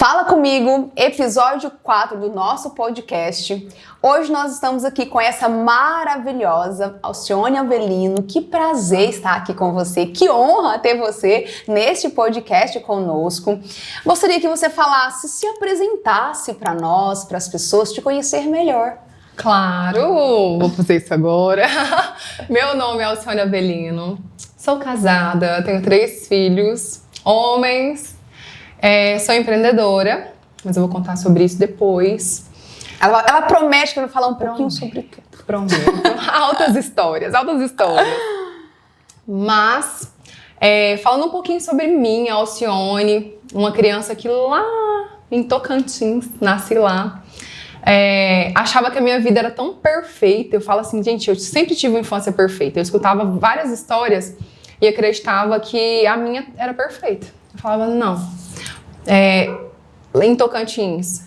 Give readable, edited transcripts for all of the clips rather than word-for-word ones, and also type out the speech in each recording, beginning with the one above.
Fala comigo, episódio 4 do nosso podcast. Hoje nós estamos aqui com essa maravilhosa Alcione Avelino. Que prazer estar aqui com você, que honra ter você neste podcast conosco. Gostaria que você falasse, se apresentasse para nós, para as pessoas te conhecer melhor. Claro, vou fazer isso agora. Meu nome é Alcione Avelino, sou casada, tenho 3 filhos, homens. Sou empreendedora, mas eu vou contar sobre isso depois. Ela promete que vai falar um pouquinho sobre tudo. Prometo. Altas histórias. Mas, falando um pouquinho sobre mim, Alcione, uma criança que lá em Tocantins, nasci lá, achava que a minha vida era tão perfeita. Eu falo assim, gente, eu sempre tive uma infância perfeita. Eu escutava várias histórias e acreditava que a minha era perfeita. Eu falava, não. Em Tocantins,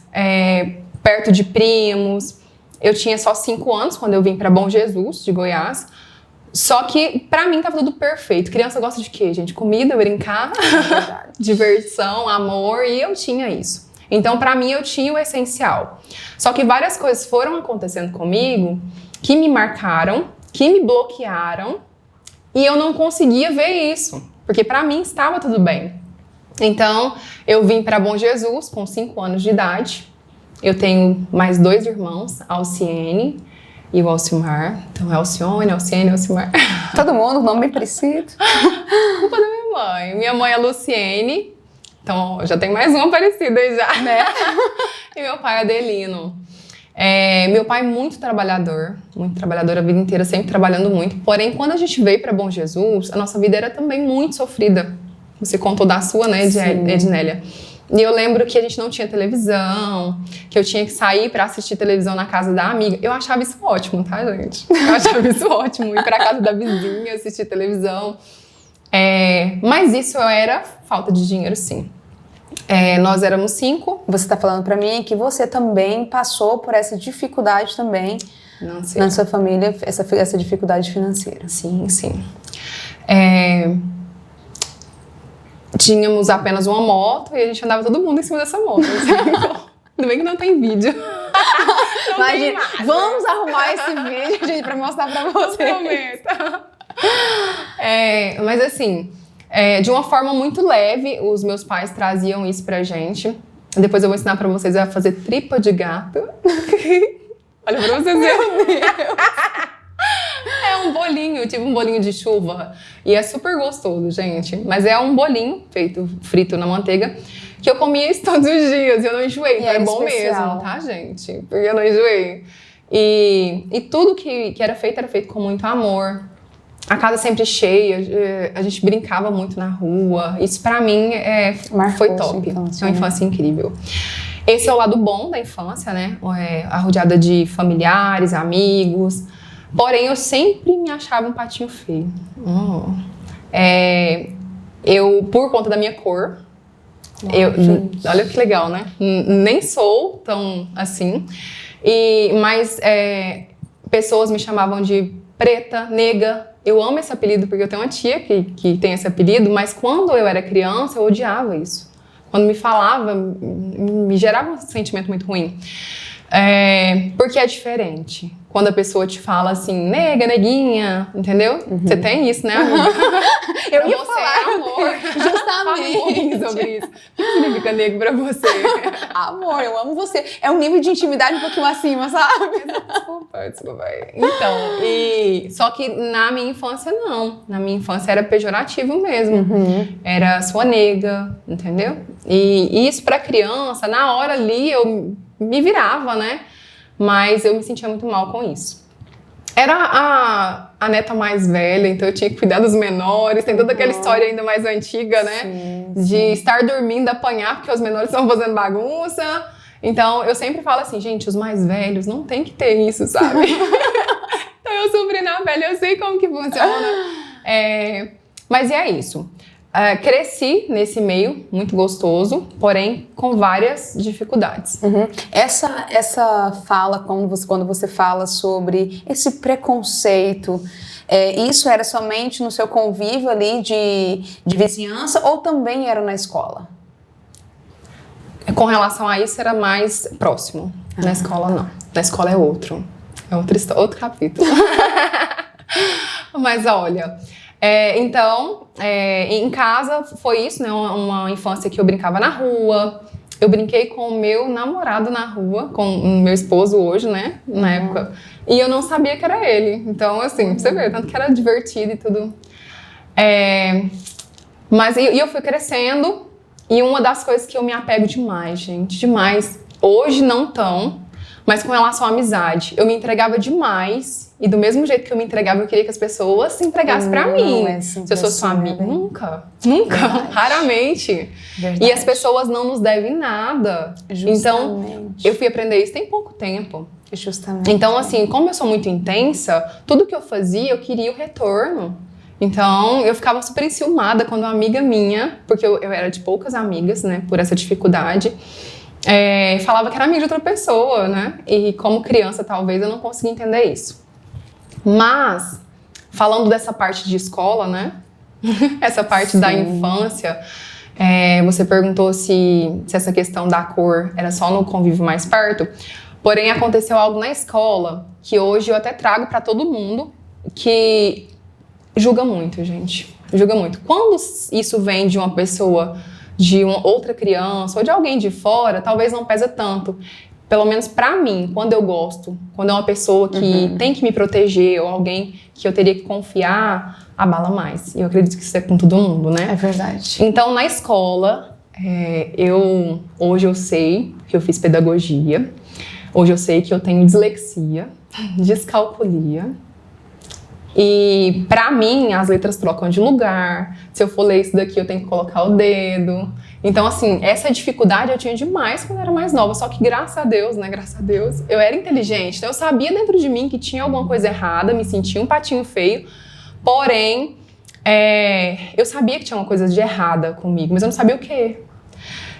perto de primos, eu tinha só 5 anos quando eu vim para Bom Jesus, de Goiás. Só que pra mim tava tudo perfeito. Criança gosta de quê, gente? Comida, brincar, diversão, amor, e eu tinha isso. Então pra mim eu tinha o essencial. Só que várias coisas foram acontecendo comigo que me marcaram, que me bloquearam, e eu não conseguia ver isso, porque pra mim estava tudo bem. Então, eu vim para Bom Jesus com 5 anos de idade. Eu tenho mais 2 irmãos, a Alciene e o Alcimar. Então, é Alcione, Alciene, Alcimar. Todo mundo, nome bem parecido. Culpa da minha mãe. Minha mãe é Luciene. Então, já tem mais uma parecida aí já. Né? E meu pai é Adelino. Meu pai muito trabalhador a vida inteira, sempre trabalhando muito. Porém, quando a gente veio para Bom Jesus, a nossa vida era também muito sofrida. Você contou da sua, né, Ednélia? E eu lembro que a gente não tinha televisão, que eu tinha que sair pra assistir televisão na casa da amiga. Eu achava isso ótimo, tá, gente? Eu achava isso ótimo, ir pra casa da vizinha, assistir televisão. Mas isso era falta de dinheiro, sim. Nós éramos 5. Você tá falando pra mim que você também passou por essa dificuldade também na sua família, essa dificuldade financeira. Sim, sim. Tínhamos apenas uma moto e a gente andava todo mundo em cima dessa moto. Ainda bem que não tem vídeo. Imagina, vamos arrumar esse vídeo, gente, pra mostrar pra vocês. Prometo. Mas assim, de uma forma muito leve, os meus pais traziam isso pra gente. Depois eu vou ensinar pra vocês a fazer tripa de gato. Olha pra vocês verem. É um bolinho, tipo um bolinho de chuva. E é super gostoso, gente. Mas é um bolinho feito, frito na manteiga, que eu comia isso todos os dias e eu não enjoei. Então é bom mesmo, tá, gente? Porque eu não enjoei. E tudo que era feito com muito amor. A casa sempre cheia, a gente brincava muito na rua. Isso pra mim foi top. É uma infância incrível. Esse é o lado bom da infância, né? Arrodeada de familiares, amigos. Porém, eu sempre me achava um patinho feio. Eu, por conta da minha cor, olha que legal, né? Nem sou tão assim. Mas pessoas me chamavam de preta, nega. Eu amo esse apelido porque eu tenho uma tia que tem esse apelido, mas quando eu era criança, eu odiava isso. Quando me falava, me gerava um sentimento muito ruim. Porque é diferente. Quando a pessoa te fala assim, nega, neguinha, entendeu? Você tem isso, né, amiga? Eu ia falar, amor. Justamente. Fala um pouquinho sobre isso. O que significa nego pra você? Amor, eu amo você. É um nível de intimidade um pouquinho acima, sabe? Desculpa. Então, só que na minha infância, não. Na minha infância era pejorativo mesmo. Era sua nega, entendeu? E isso pra criança, na hora ali, eu me virava, né? Mas eu me sentia muito mal com isso. Era a neta mais velha, então eu tinha que cuidar dos menores. Tem toda aquela história ainda mais antiga, né? Sim. De estar dormindo, apanhar, porque os menores estão fazendo bagunça. Então, eu sempre falo assim, gente, os mais velhos não tem que ter isso, sabe? Então, eu sofri na pele, eu sei como que funciona. Mas é isso. Cresci nesse meio muito gostoso, porém com várias dificuldades. Essa fala, quando você fala sobre esse preconceito, isso era somente no seu convívio ali de vizinhança ou também era na escola? com relação a isso, era mais próximo. Na escola, não. Na escola é outro outro capítulo. Mas olha, então, em casa foi isso, né? Uma infância que eu brincava na rua. Eu brinquei com o meu namorado na rua, com o meu esposo hoje, né? Na época. E eu não sabia que era ele. Então, assim, pra você ver, tanto que era divertido e tudo. Mas eu fui crescendo. E uma das coisas que eu me apego demais, gente, demais. Hoje não tão, mas com relação à amizade. Eu me entregava demais. E do mesmo jeito que eu me entregava, eu queria que as pessoas se entregassem pra mim. Se eu sou sua amiga, nunca. Verdade. Raramente. Verdade. E as pessoas não nos devem nada. Justamente. Então, eu fui aprender isso tem pouco tempo. Justamente. Então, assim, como eu sou muito intensa, tudo que eu fazia, eu queria o retorno. Então, eu ficava super enciumada quando uma amiga minha, porque eu era de poucas amigas, né, por essa dificuldade, falava que era amiga de outra pessoa, né? E como criança, talvez, eu não conseguia entender isso. Mas, falando dessa parte de escola, né? Essa parte da infância, você perguntou se essa questão da cor era só no convívio mais perto. Porém, aconteceu algo na escola que hoje eu até trago para todo mundo, que julga muito, gente. Julga muito. Quando isso vem de uma pessoa, de uma outra criança ou de alguém de fora, talvez não pesa tanto. Pelo menos pra mim, quando eu gosto, quando é uma pessoa que tem que me proteger ou alguém que eu teria que confiar, abala mais. E eu acredito que isso é com todo mundo, né? É verdade. Então, na escola, hoje eu sei que eu fiz pedagogia, hoje eu sei que eu tenho dislexia, descalculia. E pra mim, as letras trocam de lugar. Se eu for ler isso daqui, eu tenho que colocar o dedo. Então, assim, essa dificuldade eu tinha demais quando eu era mais nova. Só que, graças a Deus, né? Graças a Deus, eu era inteligente. Então, eu sabia dentro de mim que tinha alguma coisa errada, me sentia um patinho feio. Porém, eu sabia que tinha uma coisa de errada comigo, mas eu não sabia o quê.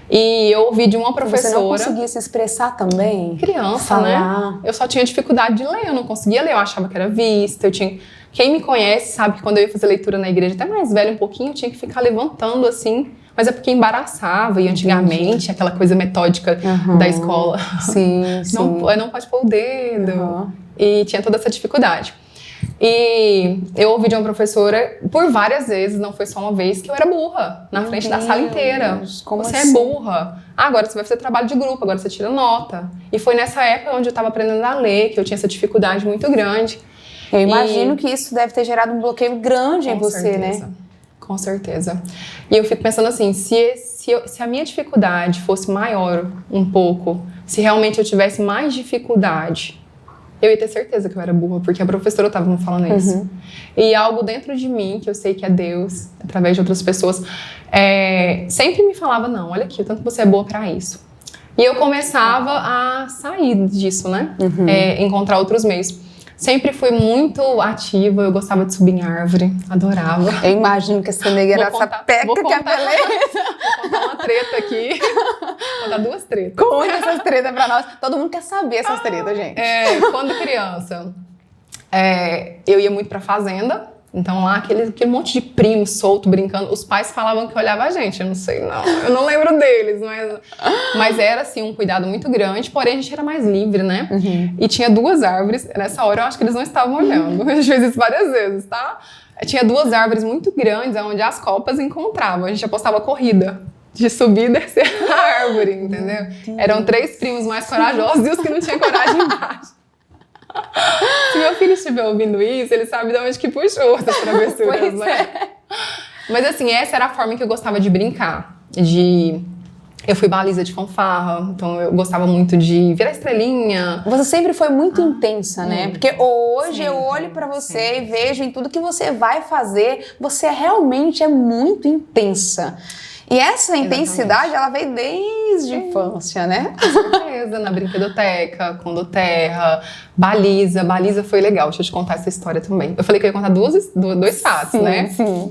E eu ouvi de uma professora... Você não conseguia se expressar também? Criança, falar. né? Eu só tinha dificuldade de ler, eu não conseguia ler, eu achava que era vista, Quem me conhece sabe que quando eu ia fazer leitura na igreja, até mais velha um pouquinho, eu tinha que ficar levantando assim, mas é porque embaraçava, e antigamente, aquela coisa metódica da escola. Sim, Não pode pôr o dedo. E tinha toda essa dificuldade. E eu ouvi de uma professora por várias vezes, não foi só uma vez, que eu era burra na frente da sala inteira. Como você assim? É burra. Agora você vai fazer trabalho de grupo, agora você tira nota. E foi nessa época onde eu estava aprendendo a ler, que eu tinha essa dificuldade muito grande. Eu imagino que isso deve ter gerado um bloqueio grande em você, certeza, né? Com certeza. E eu fico pensando assim, se a minha dificuldade fosse maior um pouco, se realmente eu tivesse mais dificuldade, eu ia ter certeza que eu era burra, porque a professora estava me falando isso. E algo dentro de mim, que eu sei que é Deus, através de outras pessoas, sempre me falava, não, olha aqui, o tanto que você é boa para isso. E eu começava a sair disso, né? Encontrar outros meios. Sempre fui muito ativa, eu gostava de subir em árvore, adorava. Eu imagino que essa nega era essa peca que é beleza. Vou contar uma treta aqui. Vou contar 2 tretas. Conta essas tretas pra nós. Todo mundo quer saber essas tretas, gente. Quando criança, eu ia muito pra fazenda. Então lá, aquele monte de primo solto, brincando. Os pais falavam que olhava a gente, eu não sei não. Eu não lembro deles, mas era assim um cuidado muito grande. Porém, a gente era mais livre, né? E tinha 2 árvores. Nessa hora eu acho que eles não estavam olhando. A gente fez isso várias vezes, tá? Tinha 2 árvores muito grandes, onde as copas encontravam. A gente apostava corrida de subir e descer a árvore, entendeu? Eram 3 primos mais corajosos e os que não tinham coragem embaixo. Se meu filho estiver ouvindo isso, ele sabe de onde que puxou essas travessuras, né? Mas assim, essa era a forma que eu gostava de brincar. Eu fui baliza de fanfarra, então eu gostava muito de virar estrelinha. Você sempre foi muito intensa, né? Porque hoje eu olho pra você sempre. E vejo em tudo que você vai fazer, você realmente é muito intensa. E essa intensidade, ela veio desde a infância, né? Com certeza, na brinquedoteca, condoterra, baliza. Baliza foi legal, deixa eu te contar essa história também. Eu falei que eu ia contar 2 fatos, né? Sim.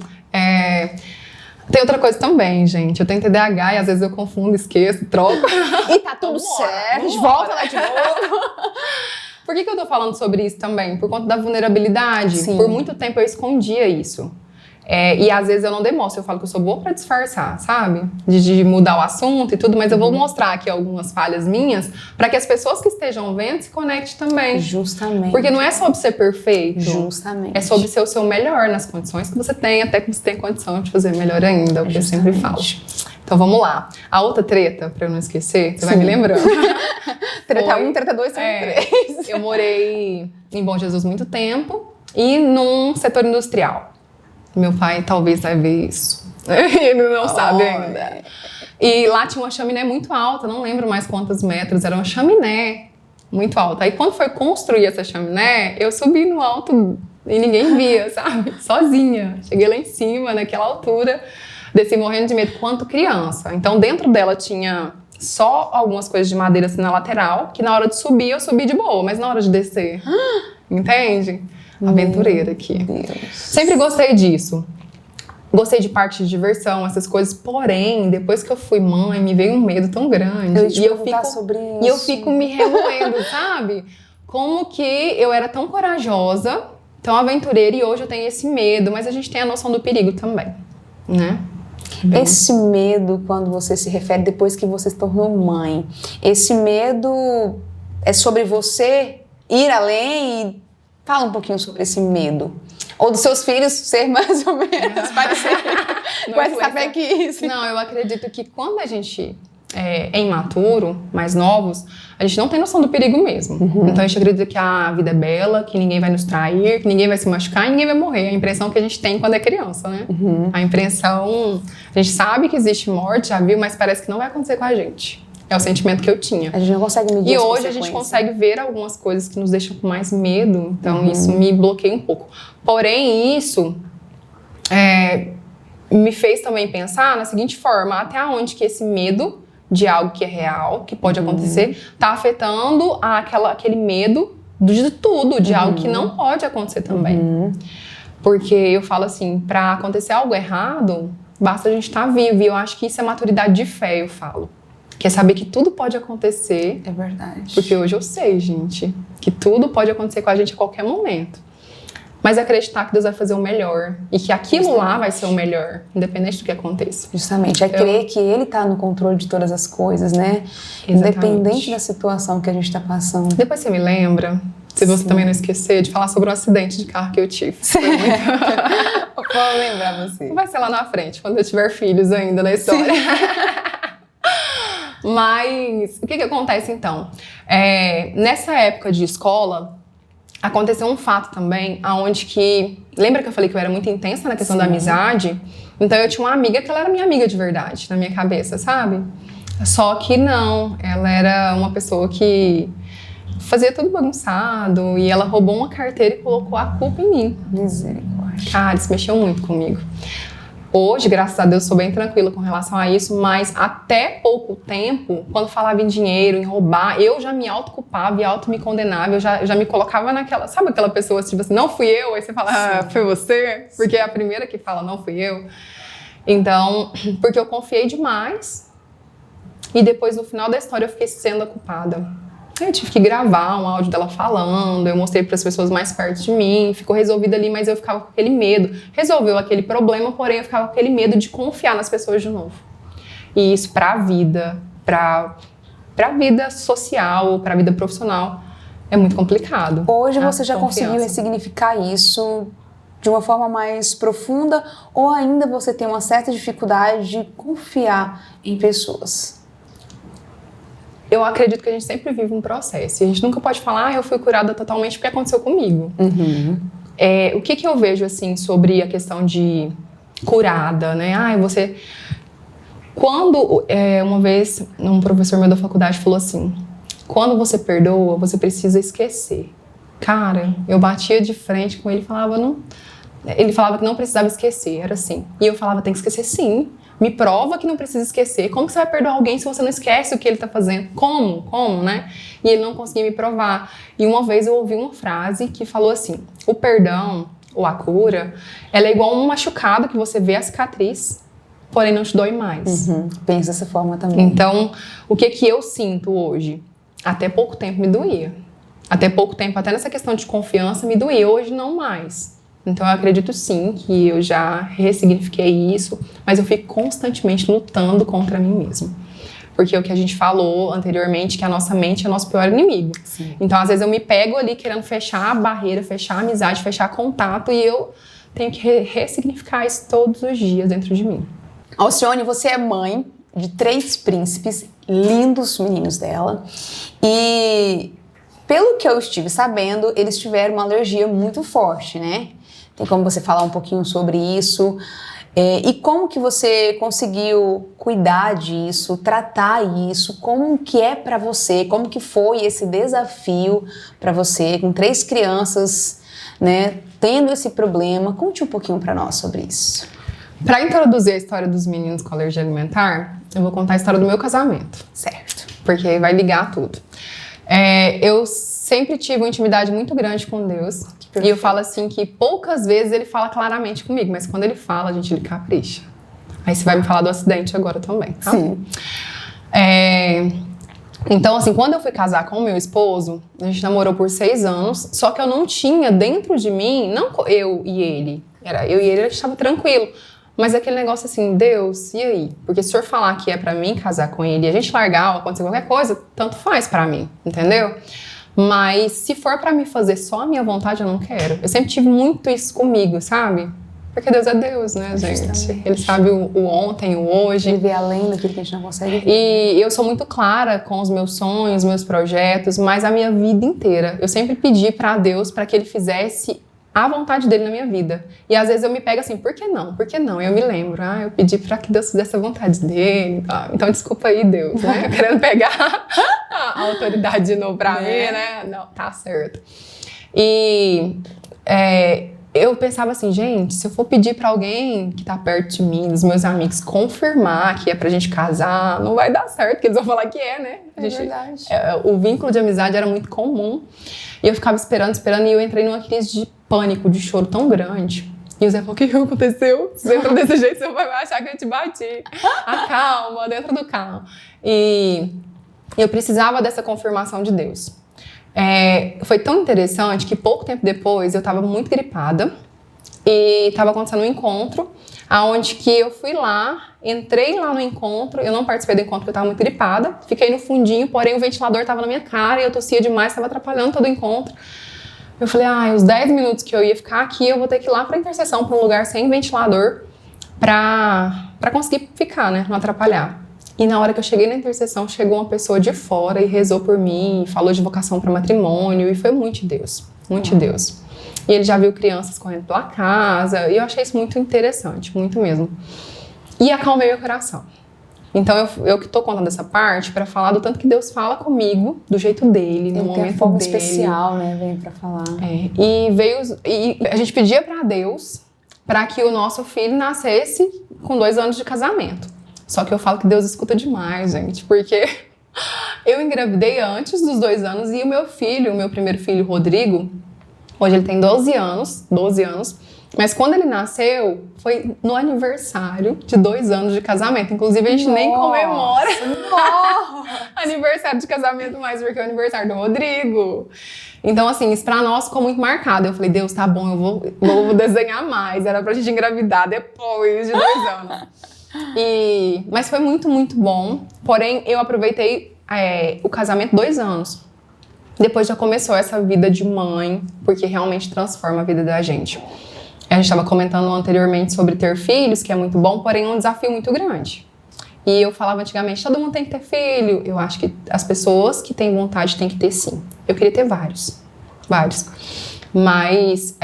Tem outra coisa também, gente. Eu tenho TDAH e às vezes eu confundo, esqueço, troco. E tá tudo certo, a gente volta lá de novo. Por que eu tô falando sobre isso também? Por conta da vulnerabilidade. Sim. Por muito tempo eu escondia isso. E às vezes eu não demonstro, eu falo que eu sou boa pra disfarçar, sabe? De mudar o assunto e tudo, mas eu vou mostrar aqui algumas falhas minhas pra que as pessoas que estejam vendo se conectem também. Justamente. Porque não é sobre ser perfeito. Justamente. É sobre ser o seu melhor nas condições que você tem, até que você tem condição de fazer melhor ainda, é o que eu sempre falo. Então vamos lá. A outra treta, pra eu não esquecer, você vai me lembrando. Treta 1, treta 2, treta 3. Eu morei em Bom Jesus muito tempo e num setor industrial. Meu pai talvez vai ver isso. Ele não sabe ainda. E lá tinha uma chaminé muito alta, não lembro mais quantos metros, era uma chaminé muito alta. Aí quando foi construir essa chaminé, eu subi no alto e ninguém via, sabe? Sozinha. Cheguei lá em cima, naquela altura, desci morrendo de medo quanto criança. Então dentro dela tinha só algumas coisas de madeira assim na lateral, que na hora de subir eu subi de boa, mas na hora de descer, entende? Aventureira aqui. Deus. Sempre gostei disso. Gostei de parque de diversão, essas coisas. Porém, depois que eu fui mãe, me veio um medo tão grande. E eu fico me remoendo, sabe? Como que eu era tão corajosa, tão aventureira, e hoje eu tenho esse medo. Mas a gente tem a noção do perigo também, né? Esse medo, quando você se refere depois que você se tornou mãe, esse medo é sobre você ir além e... Fala um pouquinho sobre esse medo. Ou dos seus filhos ser mais ou menos parecido com essa sapequice. Não, eu acredito que quando a gente é imaturo, mais novos, a gente não tem noção do perigo mesmo. Então a gente acredita que a vida é bela, que ninguém vai nos trair, que ninguém vai se machucar e ninguém vai morrer. É a impressão que a gente tem quando é criança, né? A impressão... A gente sabe que existe morte, já viu, mas parece que não vai acontecer com a gente. É o sentimento que eu tinha. A gente não consegue medir. E hoje a gente consegue ver algumas coisas que nos deixam com mais medo. Então isso me bloqueia um pouco. Porém, isso me fez também pensar na seguinte forma: até onde que esse medo de algo que é real, que pode acontecer, tá afetando aquele medo de tudo, de algo que não pode acontecer também. Porque eu falo assim, pra acontecer algo errado, basta a gente estar vivo. E eu acho que isso é maturidade de fé, eu falo. Que é saber que tudo pode acontecer. É verdade. Porque hoje eu sei, gente, que tudo pode acontecer com a gente a qualquer momento. Mas acreditar que Deus vai fazer o melhor. E que aquilo lá vai ser o melhor, independente do que aconteça. Justamente. É crer que Ele está no controle de todas as coisas, né? Exatamente. Independente da situação que a gente está passando. Depois você me lembra, se você também não esquecer, de falar sobre um acidente de carro que eu tive. Vou lembrar você. Vai ser lá na frente, quando eu tiver filhos ainda na história. Mas o que acontece então? Nessa época de escola, aconteceu um fato também, aonde que... Lembra que eu falei que eu era muito intensa na questão da amizade? Então eu tinha uma amiga que ela era minha amiga de verdade, na minha cabeça, sabe? Só que não, ela era uma pessoa que fazia tudo bagunçado e ela roubou uma carteira e colocou a culpa em mim. Misericórdia. Cara, isso mexeu muito comigo. Hoje, graças a Deus, sou bem tranquila com relação a isso, mas até pouco tempo, quando falava em dinheiro, em roubar, eu já me autoculpava e auto-me condenava, eu já me colocava naquela... Sabe aquela pessoa, tipo assim, não fui eu? Aí você fala, foi você? Porque é a primeira que fala, não fui eu. Então, porque eu confiei demais e depois, no final da história, eu fiquei sendo a culpada. Eu tive que gravar um áudio dela falando, eu mostrei para as pessoas mais perto de mim, ficou resolvido ali, mas eu ficava com aquele medo. Resolveu aquele problema, porém eu ficava com aquele medo de confiar nas pessoas de novo. E isso para a vida, para a vida social, para a vida profissional, é muito complicado. Hoje você já conseguiu ressignificar isso de uma forma mais profunda ou ainda você tem uma certa dificuldade de confiar em pessoas? Eu acredito que a gente sempre vive um processo. E a gente nunca pode falar, eu fui curada totalmente porque aconteceu comigo. O que eu vejo, assim, sobre a questão de curada, né? Você... Quando, uma vez, um professor meu da faculdade falou assim, quando você perdoa, você precisa esquecer. Cara, eu batia de frente com ele e falava, não... Ele falava que não precisava esquecer, era assim. E eu falava, tem que esquecer sim. Me prova que não precisa esquecer. Como que você vai perdoar alguém se você não esquece o que ele tá fazendo? Como, né? E ele não conseguia me provar. E uma vez eu ouvi uma frase que falou assim, o perdão, ou a cura, ela é igual um machucado que você vê a cicatriz, porém não te dói mais. Pensa dessa forma também. Então, o que eu sinto hoje? Até pouco tempo me doía. Até pouco tempo, até nessa questão de confiança, me doía. Hoje não mais. Então eu acredito sim que eu já ressignifiquei isso, mas eu fico constantemente lutando contra mim mesma. Porque é o que a gente falou anteriormente, que a nossa mente é o nosso pior inimigo. Sim. Então, às vezes, eu me pego ali querendo fechar a barreira, fechar a amizade, fechar contato, e eu tenho que ressignificar isso todos os dias dentro de mim. Alcione, você é mãe de 3 príncipes, lindos meninos dela. E, pelo que eu estive sabendo, eles tiveram uma alergia muito forte, né? Tem como você falar um pouquinho sobre isso? E como que você conseguiu cuidar disso, tratar isso? Como que é para você? Como que foi esse desafio para você com 3 crianças, né, tendo esse problema? Conte um pouquinho para nós sobre isso. Para introduzir a história dos meninos com alergia alimentar, eu vou contar a história do meu casamento. Certo. Porque vai ligar tudo. Eu sempre tive uma intimidade muito grande com Deus. E eu falo assim que poucas vezes ele fala claramente comigo, mas quando ele fala, ele capricha. Aí você vai me falar do acidente agora também, tá? Sim. Então, assim, quando eu fui casar com o meu esposo, a gente namorou por 6 anos, só que eu não tinha dentro de mim, não eu e ele, era eu e ele, a gente estava tranquilo. Mas aquele negócio assim, Deus, e aí? Porque se o senhor falar que é pra mim casar com ele e a gente largar ou acontecer qualquer coisa, tanto faz pra mim, entendeu? Mas se for pra me fazer só a minha vontade, eu não quero. Eu sempre tive muito isso comigo, sabe? Porque Deus é Deus, né, gente? Justamente. Ele sabe o ontem, o hoje. Viver além daquilo que a gente não consegue ver. E eu sou muito clara com os meus sonhos, meus projetos, mas a minha vida inteira. Eu sempre pedi pra Deus pra que Ele fizesse a vontade dele na minha vida. E às vezes eu me pego assim, por que não? Por que não? Eu me lembro, eu pedi pra que Deus fizesse a vontade dele. Então desculpa aí, Deus, né? Eu querendo pegar a autoridade de novo pra mim, né? Não, tá certo. E eu pensava assim, gente, se eu for pedir pra alguém que tá perto de mim, dos meus amigos, confirmar que é pra gente casar, não vai dar certo, porque eles vão falar que é, né? Verdade. O vínculo de amizade era muito comum. E eu ficava esperando, e eu entrei numa crise de pânico, de choro tão grande. E o Zé falou, o que aconteceu? Você entrou desse jeito, você vai achar que eu te bati. Acalma, dentro do carro. E eu precisava dessa confirmação de Deus. Foi tão interessante que pouco tempo depois eu estava muito gripada e estava acontecendo um encontro aonde que eu fui lá, entrei lá no encontro, eu não participei do encontro porque eu estava muito gripada, fiquei no fundinho, porém o ventilador estava na minha cara e eu tossia demais, estava atrapalhando todo o encontro. Eu falei, os 10 minutos que eu ia ficar aqui, eu vou ter que ir lá para intercessão, para um lugar sem ventilador, para conseguir ficar, né, não atrapalhar. E na hora que eu cheguei na intercessão, chegou uma pessoa de fora e rezou por mim, falou de vocação para matrimônio, e foi muito de Deus, muito de Deus. E ele já viu crianças correndo pela casa, e eu achei isso muito interessante, muito mesmo. E acalmei meu coração. Então eu que tô contando essa parte para falar do tanto que Deus fala comigo, do jeito dele, no momento dele. Fogo especial, né, vem para falar. E a gente pedia para Deus para que o nosso filho nascesse com 2 anos de casamento. Só que eu falo que Deus escuta demais, gente, porque eu engravidei antes dos 2 anos e o meu primeiro filho, Rodrigo, hoje ele tem 12 anos, mas quando ele nasceu, foi no aniversário de 2 anos de casamento. Inclusive, a gente nem comemora aniversário de casamento mais, porque é o aniversário do Rodrigo. Então, assim, isso pra nós ficou muito marcado. Eu falei, Deus, tá bom, eu vou desenhar mais. Era pra gente engravidar depois de 2 anos. Mas foi muito, muito bom. Porém, eu aproveitei o casamento 2 anos. Depois já começou essa vida de mãe, porque realmente transforma a vida da gente. A gente estava comentando anteriormente sobre ter filhos, que é muito bom, porém é um desafio muito grande. E eu falava antigamente, todo mundo tem que ter filho. Eu acho que as pessoas que têm vontade têm que ter sim. Eu queria ter vários. Mas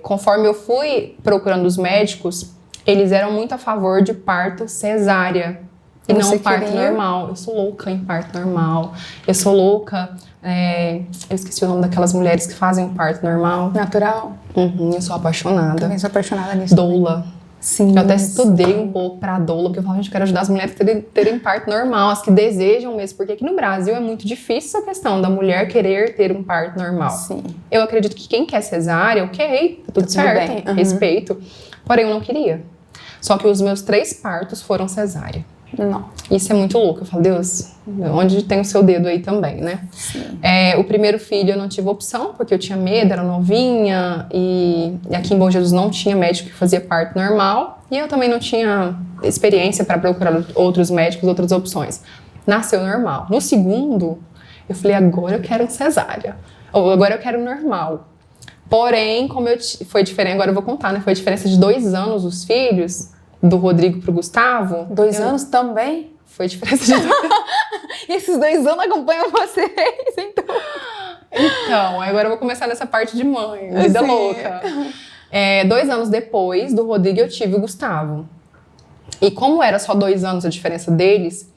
conforme eu fui procurando os médicos, eles eram muito a favor de parto cesárea e não parto normal. Eu sou louca em parto normal. Eu sou louca... eu esqueci o nome daquelas mulheres que fazem um parto normal. Natural? Eu sou apaixonada. Também sou apaixonada nisso. Doula. Sim. Eu até estudei um pouco pra doula, porque eu falo, gente, eu quero ajudar as mulheres a terem parto normal, as que desejam mesmo. Porque aqui no Brasil é muito difícil essa questão da mulher querer ter um parto normal. Sim. Eu acredito que quem quer cesárea, ok, tá tudo certo, bem. Respeito. Porém, eu não queria. Só que os meus 3 partos foram cesárea. Não. Isso é muito louco. Eu falo, Deus, onde tem o seu dedo aí também, né? Sim. O primeiro filho eu não tive opção, porque eu tinha medo, era novinha, e aqui em Bom Jesus não tinha médico que fazia parto normal, e eu também não tinha experiência para procurar outros médicos, outras opções. Nasceu normal. No segundo, eu falei, agora eu quero cesárea, ou agora eu quero normal. Porém, foi diferente, agora eu vou contar, né? Foi a diferença de 2 anos os filhos, do Rodrigo pro Gustavo. 2 anos também? Foi a diferença de 2 anos. E esses 2 anos acompanham vocês, então. Então, agora eu vou começar nessa parte de mãe, vida Sim. louca. 2 anos depois do Rodrigo, eu tive o Gustavo. E como era só 2 anos a diferença deles,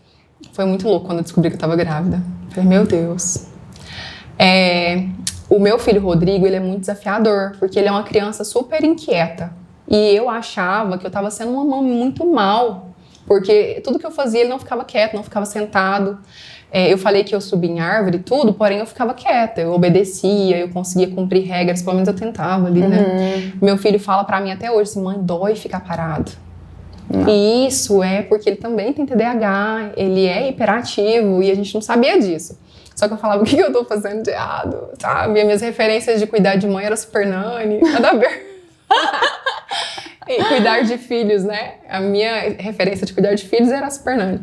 foi muito louco quando eu descobri que eu tava grávida. Falei, meu Deus. O meu filho Rodrigo, ele é muito desafiador, porque ele é uma criança super inquieta. E eu achava que eu tava sendo uma mãe muito mal, porque tudo que eu fazia, ele não ficava quieto, não ficava sentado. Eu falei que eu subia em árvore e tudo, porém eu ficava quieta, eu obedecia, eu conseguia cumprir regras, pelo menos eu tentava ali, né? Meu filho fala pra mim até hoje assim, mãe, dói ficar parado. Não. E isso é porque ele também tem TDAH, ele é hiperativo e a gente não sabia disso. Só que eu falava, o que eu tô fazendo de errado, sabe? E as minhas referências de cuidar de mãe era Super Nanny, nada a ver. E cuidar de filhos, né? A minha referência de cuidar de filhos era a Super Nanny.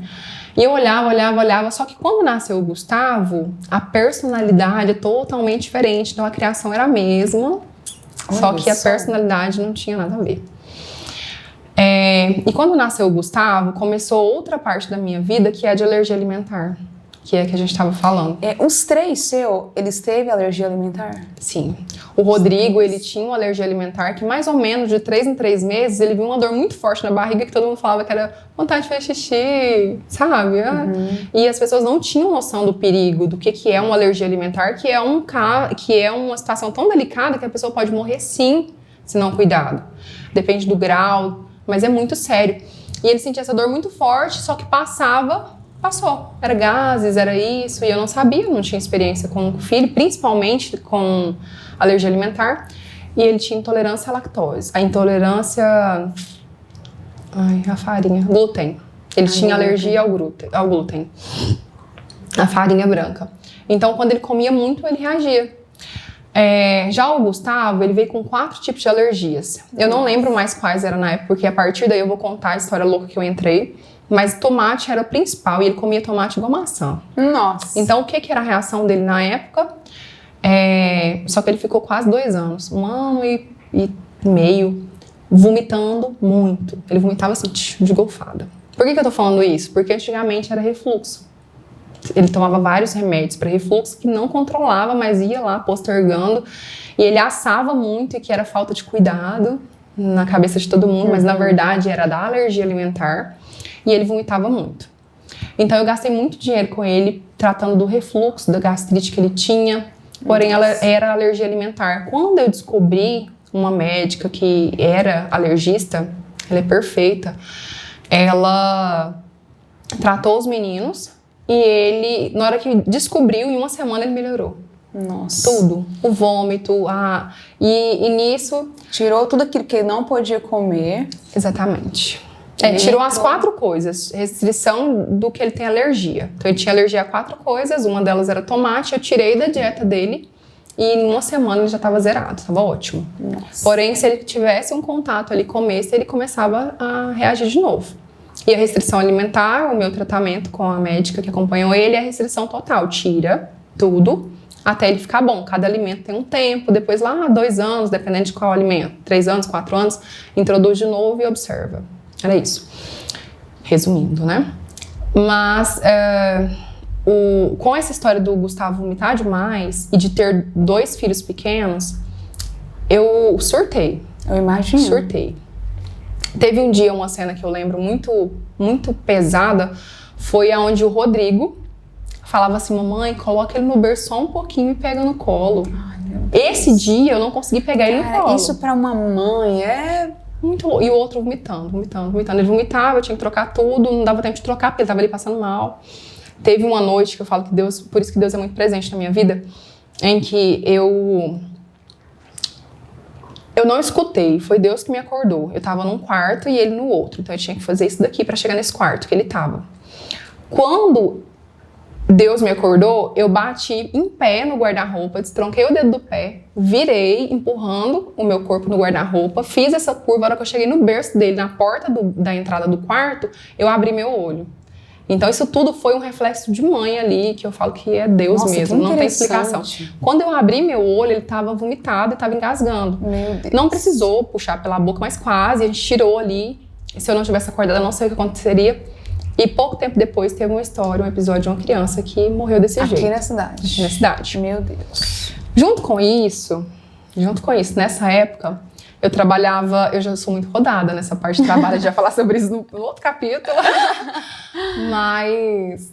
E eu olhava, só que quando nasceu o Gustavo, a personalidade é totalmente diferente. Então a criação era a mesma, só que a personalidade não tinha nada a ver. E quando nasceu o Gustavo, começou outra parte da minha vida que é a de alergia alimentar, que é a que a gente estava falando. Os 3 eles teve alergia alimentar? Sim. O Rodrigo, ele tinha uma alergia alimentar que mais ou menos de 3 em 3 meses, ele viu uma dor muito forte na barriga que todo mundo falava que era vontade de fazer xixi, sabe? E as pessoas não tinham noção do perigo, do que é uma alergia alimentar, que é uma situação tão delicada que a pessoa pode morrer sim, se não cuidado. Depende do grau, mas é muito sério. E ele sentia essa dor muito forte, só que passou. Era gases, era isso, e eu não sabia, não tinha experiência com o filho, principalmente com alergia alimentar, e ele tinha intolerância à lactose. A intolerância à farinha, glúten. Ele tinha alergia ao glúten, à farinha branca. Então, quando ele comia muito, ele reagia. Já o Gustavo, ele veio com 4 tipos de alergias. Eu não lembro mais quais eram na época, porque a partir daí eu vou contar a história louca que eu entrei. Mas tomate era o principal e ele comia tomate igual maçã. Nossa! Então, o que era a reação dele na época? Só que ele ficou quase 2 anos, 1 ano e meio, vomitando muito. Ele vomitava assim, de golfada. Por que eu tô falando isso? Porque antigamente era refluxo. Ele tomava vários remédios para refluxo que não controlava, mas ia lá postergando. E ele assava muito e que era falta de cuidado na cabeça de todo mundo, mas na verdade era da alergia alimentar. E ele vomitava muito. Então eu gastei muito dinheiro com ele, tratando do refluxo, da gastrite que ele tinha. Porém, ela era alergia alimentar. Quando eu descobri uma médica que era alergista, ela é perfeita, ela tratou os meninos e ele, na hora que descobriu, em 1 semana ele melhorou. Nossa. Tudo. O vômito, e nisso... Tirou tudo aquilo que ele não podia comer. Exatamente. Tirou as 4 coisas, restrição do que ele tem alergia. Então ele tinha alergia a 4 coisas, uma delas era tomate, eu tirei da dieta dele e em 1 semana ele já estava zerado, estava ótimo. Nossa. Porém, se ele tivesse um contato ali, comesse, ele começava a reagir de novo. E a restrição alimentar, o meu tratamento com a médica que acompanhou ele, é a restrição total, tira tudo até ele ficar bom. Cada alimento tem um tempo, depois lá 2 anos, dependendo de qual alimento, 3 anos, 4 anos, introduz de novo e observa. Era isso. Resumindo, né? Mas com essa história do Gustavo vomitar demais e de ter 2 filhos pequenos, eu surtei. Eu imagino. Surtei. Teve um dia, uma cena que eu lembro muito, muito pesada, foi aonde o Rodrigo falava assim, mamãe, coloca ele no berço só um pouquinho e pega no colo. Ai, meu Deus. Esse dia eu não consegui pegar ele no colo. Isso pra uma mãe é... muito louco. E o outro vomitando. Ele vomitava, eu tinha que trocar tudo, não dava tempo de trocar, porque ele tava ali passando mal. Teve uma noite que eu falo que Deus, por isso que Deus é muito presente na minha vida, em que Eu não escutei, foi Deus que me acordou. Eu tava num quarto e ele no outro, então eu tinha que fazer isso daqui pra chegar nesse quarto que ele tava. Quando Deus me acordou, eu bati em pé no guarda-roupa, destronquei o dedo do pé, virei, empurrando o meu corpo no guarda-roupa, fiz essa curva, a hora que eu cheguei no berço dele, na porta da entrada do quarto, eu abri meu olho. Então isso tudo foi um reflexo de mãe ali, que eu falo que é Deus mesmo, não tem explicação. Quando eu abri meu olho, ele estava vomitado e estava engasgando. Meu Deus. Não precisou puxar pela boca, mas quase, a gente tirou ali. E se eu não tivesse acordado, eu não sei o que aconteceria. E pouco tempo depois teve uma história, um episódio de uma criança que morreu desse jeito. Aqui na cidade? Aqui na cidade. Meu Deus. Junto com isso, nessa época, eu trabalhava, eu já sou muito rodada nessa parte de trabalho, a gente vai falar sobre isso no outro capítulo. Mas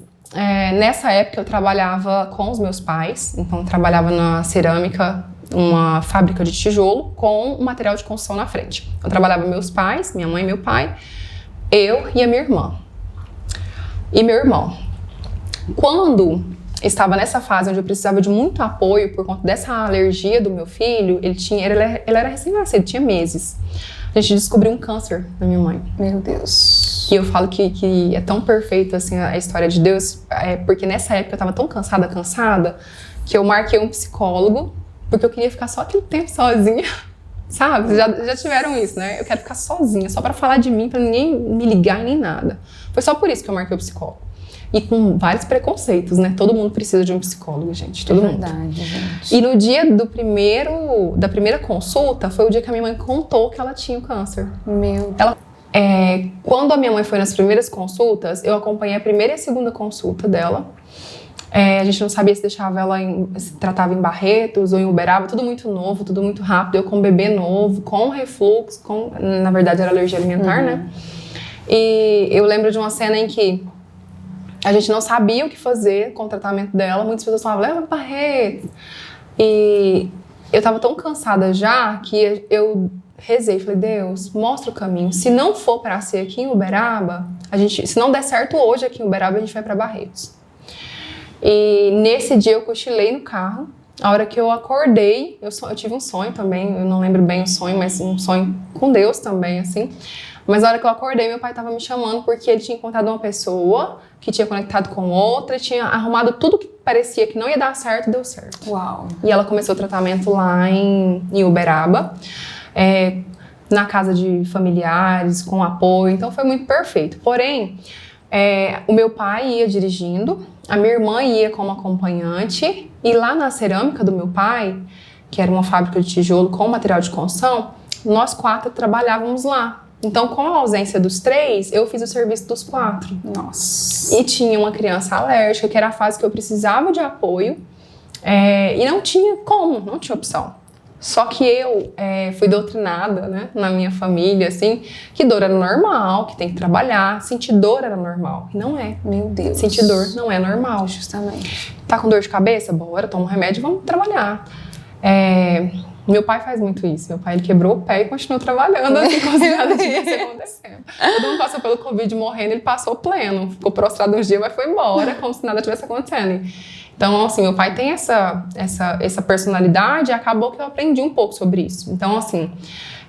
nessa época eu trabalhava com os meus pais, então eu trabalhava na cerâmica, uma fábrica de tijolo com um material de construção na frente. Eu trabalhava meus pais, minha mãe e meu pai, eu e a minha irmã. E meu irmão. Quando estava nessa fase onde eu precisava de muito apoio por conta dessa alergia do meu filho, ele era recém-nascido, tinha meses. A gente descobriu um câncer na minha mãe. Meu Deus. E eu falo que é tão perfeito assim a história de Deus, porque nessa época eu estava tão cansada, que eu marquei um psicólogo, porque eu queria ficar só aquele tempo sozinha. Sabe? Vocês já tiveram isso, né? Eu quero ficar sozinha, só pra falar de mim, pra ninguém me ligar nem nada. Foi só por isso que eu marquei o psicólogo. E com vários preconceitos, né? Todo mundo precisa de um psicólogo, gente. Todo mundo. Verdade, gente. E no dia da primeira consulta, foi o dia que a minha mãe contou que ela tinha o câncer. Meu Deus. Quando a minha mãe foi nas primeiras consultas, eu acompanhei a primeira e a segunda consulta dela. A gente não sabia se deixava ela se tratava em Barretos ou em Uberaba, tudo muito novo, tudo muito rápido. Eu com um bebê novo, com refluxo, na verdade era alergia alimentar, né? E eu lembro de uma cena em que a gente não sabia o que fazer com o tratamento dela. Muitas pessoas falavam, leva pra Barretos. E eu tava tão cansada já que eu rezei, falei, Deus, mostra o caminho. Se não for pra ser aqui em Uberaba, se não der certo hoje aqui em Uberaba, a gente vai pra Barretos. E nesse dia eu cochilei no carro. A hora que eu acordei, eu tive um sonho também, eu não lembro bem o sonho, mas um sonho com Deus também, assim. Mas a hora que eu acordei, meu pai estava me chamando porque ele tinha encontrado uma pessoa que tinha conectado com outra, tinha arrumado tudo que parecia que não ia dar certo, deu certo. Uau! E ela começou o tratamento lá em Uberaba, na casa de familiares, com apoio, então foi muito perfeito. Porém, o meu pai ia dirigindo, a minha irmã ia como acompanhante, e lá na cerâmica do meu pai, que era uma fábrica de tijolo com material de construção, nós 4 trabalhávamos lá. Então, com a ausência dos 3, eu fiz o serviço dos 4. Nossa! E tinha uma criança alérgica, que era a fase que eu precisava de apoio, e não tinha como, não tinha opção. Só que eu fui doutrinada, né, na minha família, assim, que dor era normal, que tem que trabalhar. Sentir dor era normal. E não é. Meu Deus. Sentir dor não é normal. Justamente. Tá com dor de cabeça? Bora, toma um remédio e vamos trabalhar. Meu pai faz muito isso. Meu pai, ele quebrou o pé e continuou trabalhando, assim, como se nada tivesse acontecendo. Todo mundo passou pelo Covid morrendo, ele passou pleno. Ficou prostrado uns dias, mas foi embora, como se nada tivesse acontecendo. Então, assim, meu pai tem essa personalidade e acabou que eu aprendi um pouco sobre isso. Então, assim,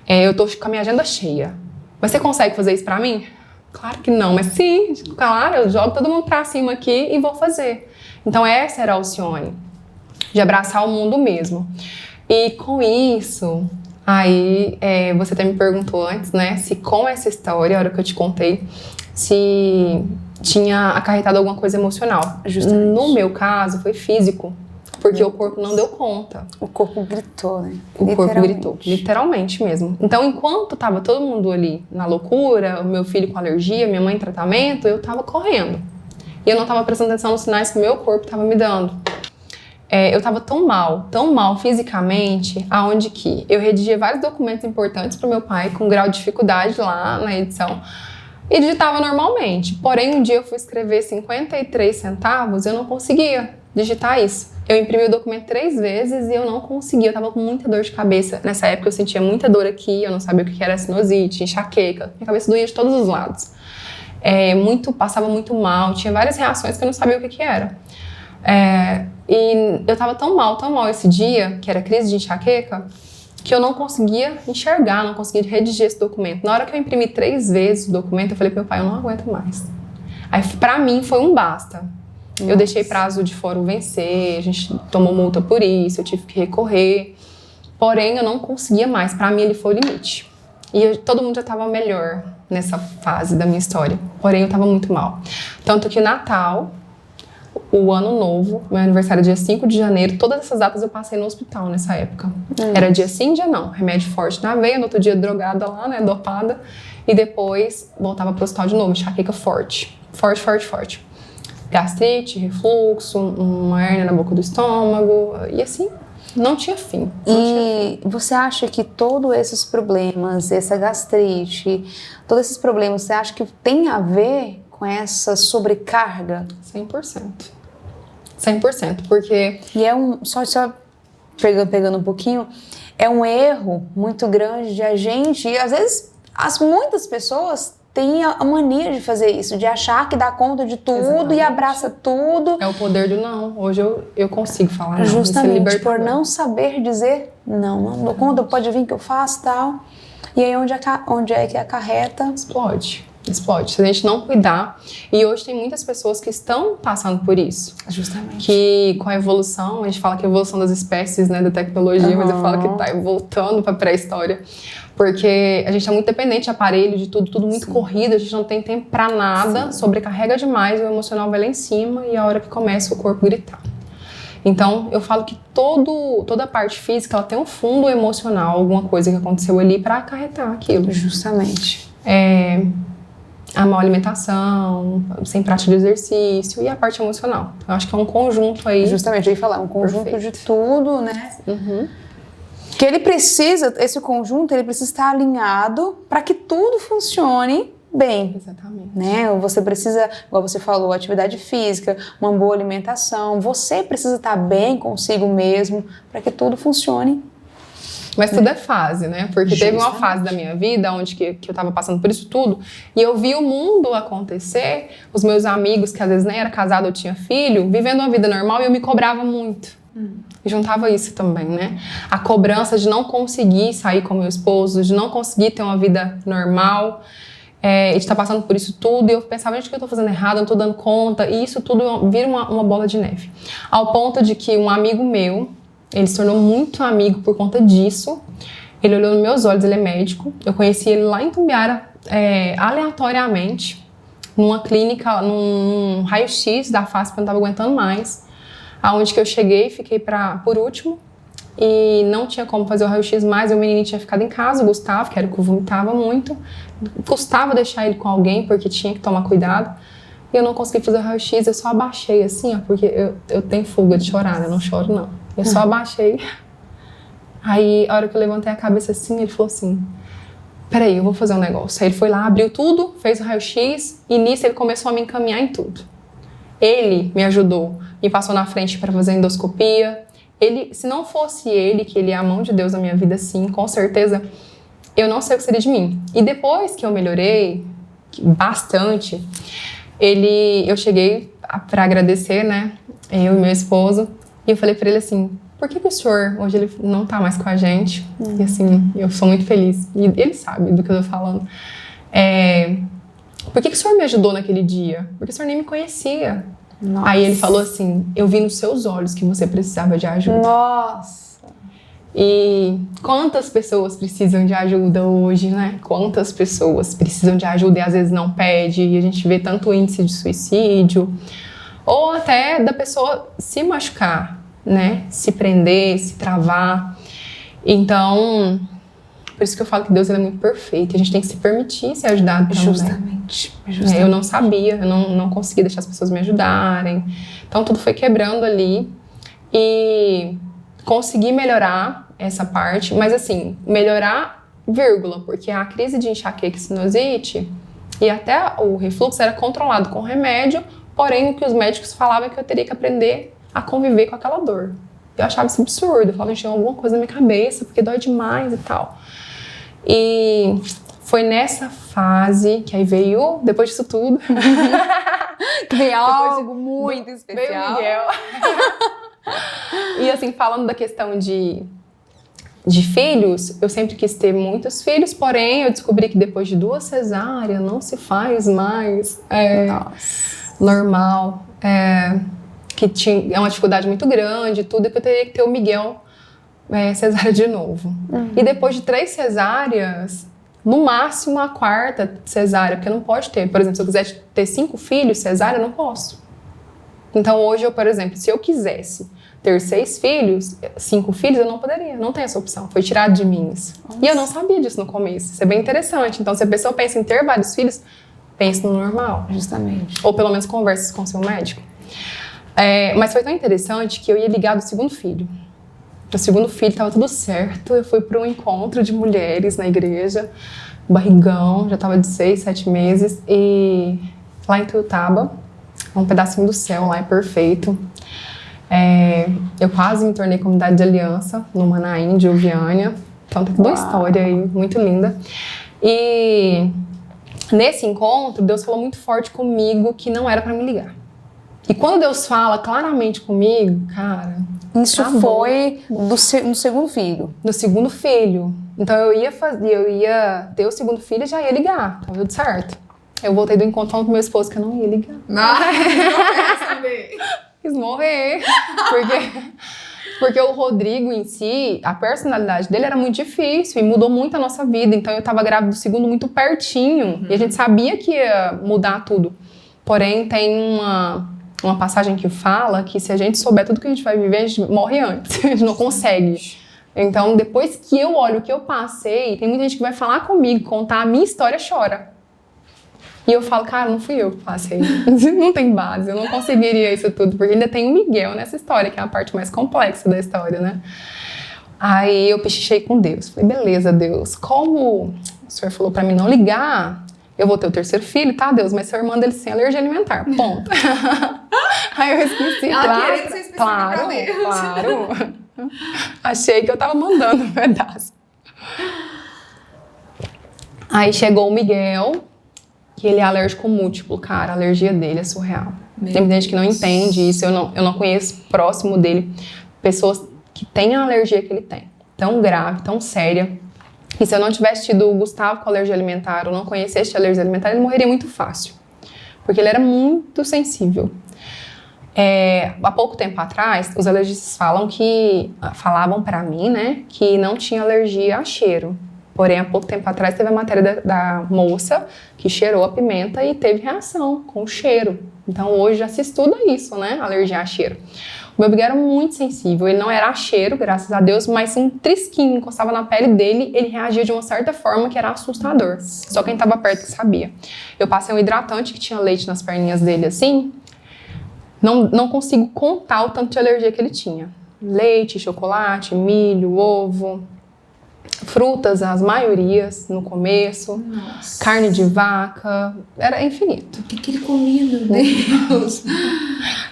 eu tô com a minha agenda cheia. Mas você consegue fazer isso pra mim? Claro que não, mas sim, claro, eu jogo todo mundo pra cima aqui e vou fazer. Então, essa era a Alcione, de abraçar o mundo mesmo. E com isso, aí, você até me perguntou antes, né, se com essa história, a hora que eu te contei, se tinha acarretado alguma coisa emocional. Justamente. No meu caso, foi físico, porque o corpo não deu conta. O corpo gritou, né? O corpo gritou, literalmente mesmo. Então, enquanto tava todo mundo ali na loucura, o meu filho com alergia, minha mãe em tratamento, eu tava correndo. E eu não tava prestando atenção nos sinais que o meu corpo tava me dando. Eu tava tão mal fisicamente, aonde que eu redigia vários documentos importantes pro meu pai, com grau de dificuldade lá na edição, e digitava normalmente. Porém, um dia eu fui escrever 53 centavos, eu não conseguia digitar isso. Eu imprimi o documento 3 vezes e eu não conseguia, eu tava com muita dor de cabeça. Nessa época eu sentia muita dor aqui, eu não sabia o que era sinusite, enxaqueca, minha cabeça doía de todos os lados. Passava muito mal, tinha várias reações que eu não sabia o que era. E eu tava tão mal esse dia, que era crise de enxaqueca, que eu não conseguia enxergar, não conseguia redigir esse documento. Na hora que eu imprimi 3 vezes o documento, eu falei pro meu pai, eu não aguento mais. Aí, pra mim, foi um basta. Nossa. Eu deixei prazo de fórum vencer, a gente tomou multa por isso, eu tive que recorrer. Porém, eu não conseguia mais. Pra mim, ele foi o limite. E todo mundo já estava melhor nessa fase da minha história. Porém, eu estava muito mal. Tanto que o Natal, o Ano Novo, meu aniversário é dia 5 de janeiro, todas essas datas eu passei no hospital nessa época. Era dia sim, dia não. Remédio forte na veia, no outro dia drogada lá, né, dopada. E depois voltava pro hospital de novo, enxaqueca forte. Forte, forte, forte. Gastrite, refluxo, uma hérnia na boca do estômago, e assim, não tinha fim. E você acha que todos esses problemas, essa gastrite, todos esses problemas, você acha que tem a ver com essa sobrecarga? 100%. 100%, porque... E é só pegando um pouquinho, é um erro muito grande de a gente, e às vezes muitas pessoas têm a mania de fazer isso, de achar que dá conta de tudo. Exatamente. E abraça tudo. É o poder do não. Hoje eu consigo falar não. Justamente por não saber dizer não dou conta, pode vir que eu faço tal. E aí onde é que acarreta? Explode. Se a gente não cuidar. E hoje tem muitas pessoas que estão passando por isso. Justamente. Que com a evolução, a gente fala que a evolução das espécies, né, da tecnologia, mas eu falo que tá voltando para a pré-história. Porque a gente é muito dependente de aparelho, de tudo muito corrido, a gente não tem tempo para nada, sobrecarrega demais, o emocional vai lá em cima e é a hora que começa o corpo gritar. Então, eu falo que toda a parte física, ela tem um fundo emocional, alguma coisa que aconteceu ali para acarretar aquilo. Justamente. A má alimentação, sem prática de exercício e a parte emocional. Eu acho que é um conjunto aí. Justamente, eu ia falar, um conjunto perfeito. De tudo, né? Uhum. Que esse conjunto, ele precisa estar alinhado para que tudo funcione bem. Exatamente. Né? Você precisa, igual você falou, atividade física, uma boa alimentação. Você precisa estar bem consigo mesmo para que tudo funcione. Mas tudo é fase, né? Porque teve uma fase da minha vida onde que eu tava passando por isso tudo e eu vi o mundo acontecer, os meus amigos, que às vezes nem era casado ou tinha filho, vivendo uma vida normal e eu me cobrava muito. E juntava isso também, né? A cobrança de não conseguir sair com meu esposo, de não conseguir ter uma vida normal, e de estar passando por isso tudo. E eu pensava, gente, o que eu tô fazendo errado? Eu não tô dando conta. E isso tudo vira uma bola de neve. Ao ponto de que um amigo meu, ele se tornou muito amigo por conta disso. Ele olhou nos meus olhos, ele é médico. Eu conheci ele lá em Tumbiara, aleatoriamente, numa clínica, num raio-x da face, porque eu não tava aguentando mais. Aonde que eu cheguei, fiquei por último. E não tinha como fazer o raio-x mais. O menino tinha ficado em casa, o Gustavo, que era o que eu vomitava muito. Custava deixar ele com alguém, porque tinha que tomar cuidado. E eu não consegui fazer o raio-x, eu só abaixei assim, ó, porque eu tenho fuga de chorar, né? Eu não choro, não. Eu só abaixei. Aí, a hora que eu levantei a cabeça assim, ele falou assim, peraí, eu vou fazer um negócio. Aí ele foi lá, abriu tudo, fez o raio-x, e nisso ele começou a me encaminhar em tudo. Ele me ajudou, me passou na frente para fazer endoscopia. Se não fosse ele, que ele é a mão de Deus na minha vida, sim, com certeza, eu não sei o que seria de mim. E depois que eu melhorei bastante, eu cheguei para agradecer, né, eu e meu esposo, e eu falei para ele assim, por que o senhor, hoje ele não tá mais com a gente? E assim, eu sou muito feliz, e ele sabe do que eu tô falando. Por que o senhor me ajudou naquele dia? Porque o senhor nem me conhecia. Nossa. Aí ele falou assim, eu vi nos seus olhos que você precisava de ajuda. Nossa! E quantas pessoas precisam de ajuda hoje, né? Quantas pessoas precisam de ajuda e às vezes não pede, e a gente vê tanto índice de suicídio, ou até da pessoa se machucar, né? Se prender, se travar. Então, por isso que eu falo que Deus ele é muito perfeito, a gente tem que se permitir ser ajudado também. Justamente. Eu não sabia, eu não conseguia deixar as pessoas me ajudarem. Então tudo foi quebrando ali e consegui melhorar essa parte, mas assim, melhorar, vírgula, porque a crise de enxaqueca e sinusite e até o refluxo era controlado com remédio, porém o que os médicos falavam é que eu teria que aprender a conviver com aquela dor. Eu achava isso absurdo, eu falava, gente, tem alguma coisa na minha cabeça, porque dói demais e tal. E foi nessa fase que aí veio, depois disso tudo, veio algo muito especial. Veio o Miguel. E assim, falando da questão de de filhos, eu sempre quis ter muitos filhos, porém eu descobri que depois de 2 cesáreas não se faz mais normal, que é uma dificuldade muito grande, tudo, e que eu teria que ter o Miguel cesárea de novo. E depois de 3 cesáreas, no máximo a 4ª cesárea, porque não pode ter. Por exemplo, se eu quiser ter 5 filhos, cesárea, eu não posso. Então hoje, por exemplo, se eu quisesse ter 6 filhos, 5 filhos, eu não poderia, não tem essa opção, foi tirado de mim isso. Nossa. E eu não sabia disso no começo, isso é bem interessante. Então se a pessoa pensa em ter vários filhos, pense no normal. Justamente. Ou pelo menos converse com seu médico. Mas foi tão interessante que eu ia ligar do 2º filho. O 2º filho estava tudo certo, eu fui para um encontro de mulheres na igreja, barrigão, já estava de 6, 7 meses, e lá em Tuiutaba, um pedacinho do céu lá, é perfeito. Eu quase me tornei comunidade de aliança no Manaim, de Uviânia. Então tem toda uma história aí muito linda. E nesse encontro, Deus falou muito forte comigo que não era para me ligar. E quando Deus fala claramente comigo, cara... Isso foi no 2º filho? No 2º filho. Então eu ia ter o 2º filho e já ia ligar. Tava tudo certo. Eu voltei do encontro falando pro meu esposo que eu não ia ligar. Não quis morrer. Porque o Rodrigo em si, a personalidade dele era muito difícil e mudou muito a nossa vida. Então eu tava grávida do 2º muito pertinho. E a gente sabia que ia mudar tudo. Porém, tem uma passagem que fala que se a gente souber tudo que a gente vai viver, a gente morre antes. A gente não consegue. Então, depois que eu olho o que eu passei, tem muita gente que vai falar comigo, contar a minha história, chora. E eu falo, cara, não fui eu que passei. Não tem base, eu não conseguiria isso tudo, porque ainda tem o Miguel nessa história, que é a parte mais complexa da história, né? Aí eu pechichei com Deus. Falei, beleza, Deus, como o senhor falou pra mim não ligar, eu vou ter o 3º filho, tá, Deus? Mas se eu manda ele sem alergia alimentar, ponto. Aí eu esqueci, claro. Achei que eu tava mandando um pedaço. Aí chegou o Miguel, que ele é alérgico múltiplo, cara, a alergia dele é surreal. Tem gente que não entende isso, eu não conheço próximo dele pessoas que têm a alergia que ele tem, tão grave, tão séria. E se eu não tivesse tido o Gustavo com alergia alimentar ou não conhecesse a alergia alimentar, ele morreria muito fácil, porque ele era muito sensível. Há pouco tempo atrás, os alergistas falavam pra mim, né, que não tinha alergia a cheiro. Porém, há pouco tempo atrás teve a matéria da moça que cheirou a pimenta e teve reação com o cheiro. Então hoje já se estuda isso, né, alergia a cheiro. O meu Miguel era muito sensível, ele não era a cheiro, graças a Deus, mas um trisquinho encostava na pele dele, ele reagia de uma certa forma que era assustador. Só quem estava perto que sabia. Eu passei um hidratante que tinha leite nas perninhas dele assim, não consigo contar o tanto de alergia que ele tinha. Leite, chocolate, milho, ovo, frutas, as maiorias no começo, nossa, carne de vaca, era infinito. O que ele comia, meu Deus?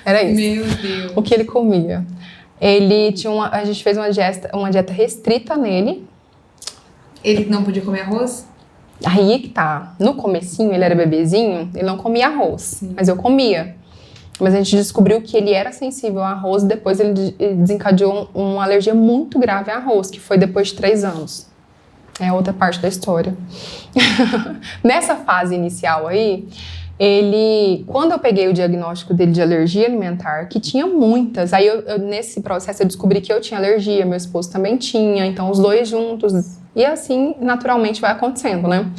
Era isso. Meu Deus. O que ele comia. Ele tinha a gente fez uma dieta restrita nele. Ele não podia comer arroz? Aí que tá. No comecinho, ele era bebezinho, ele não comia arroz, sim, mas eu comia. Mas a gente descobriu que ele era sensível a arroz e depois ele desencadeou uma alergia muito grave a arroz, que foi depois de 3 anos. É outra parte da história. Nessa fase inicial aí, quando eu peguei o diagnóstico dele de alergia alimentar, que tinha muitas, aí nesse processo eu descobri que eu tinha alergia, meu esposo também tinha, então os dois juntos, e assim naturalmente vai acontecendo, né?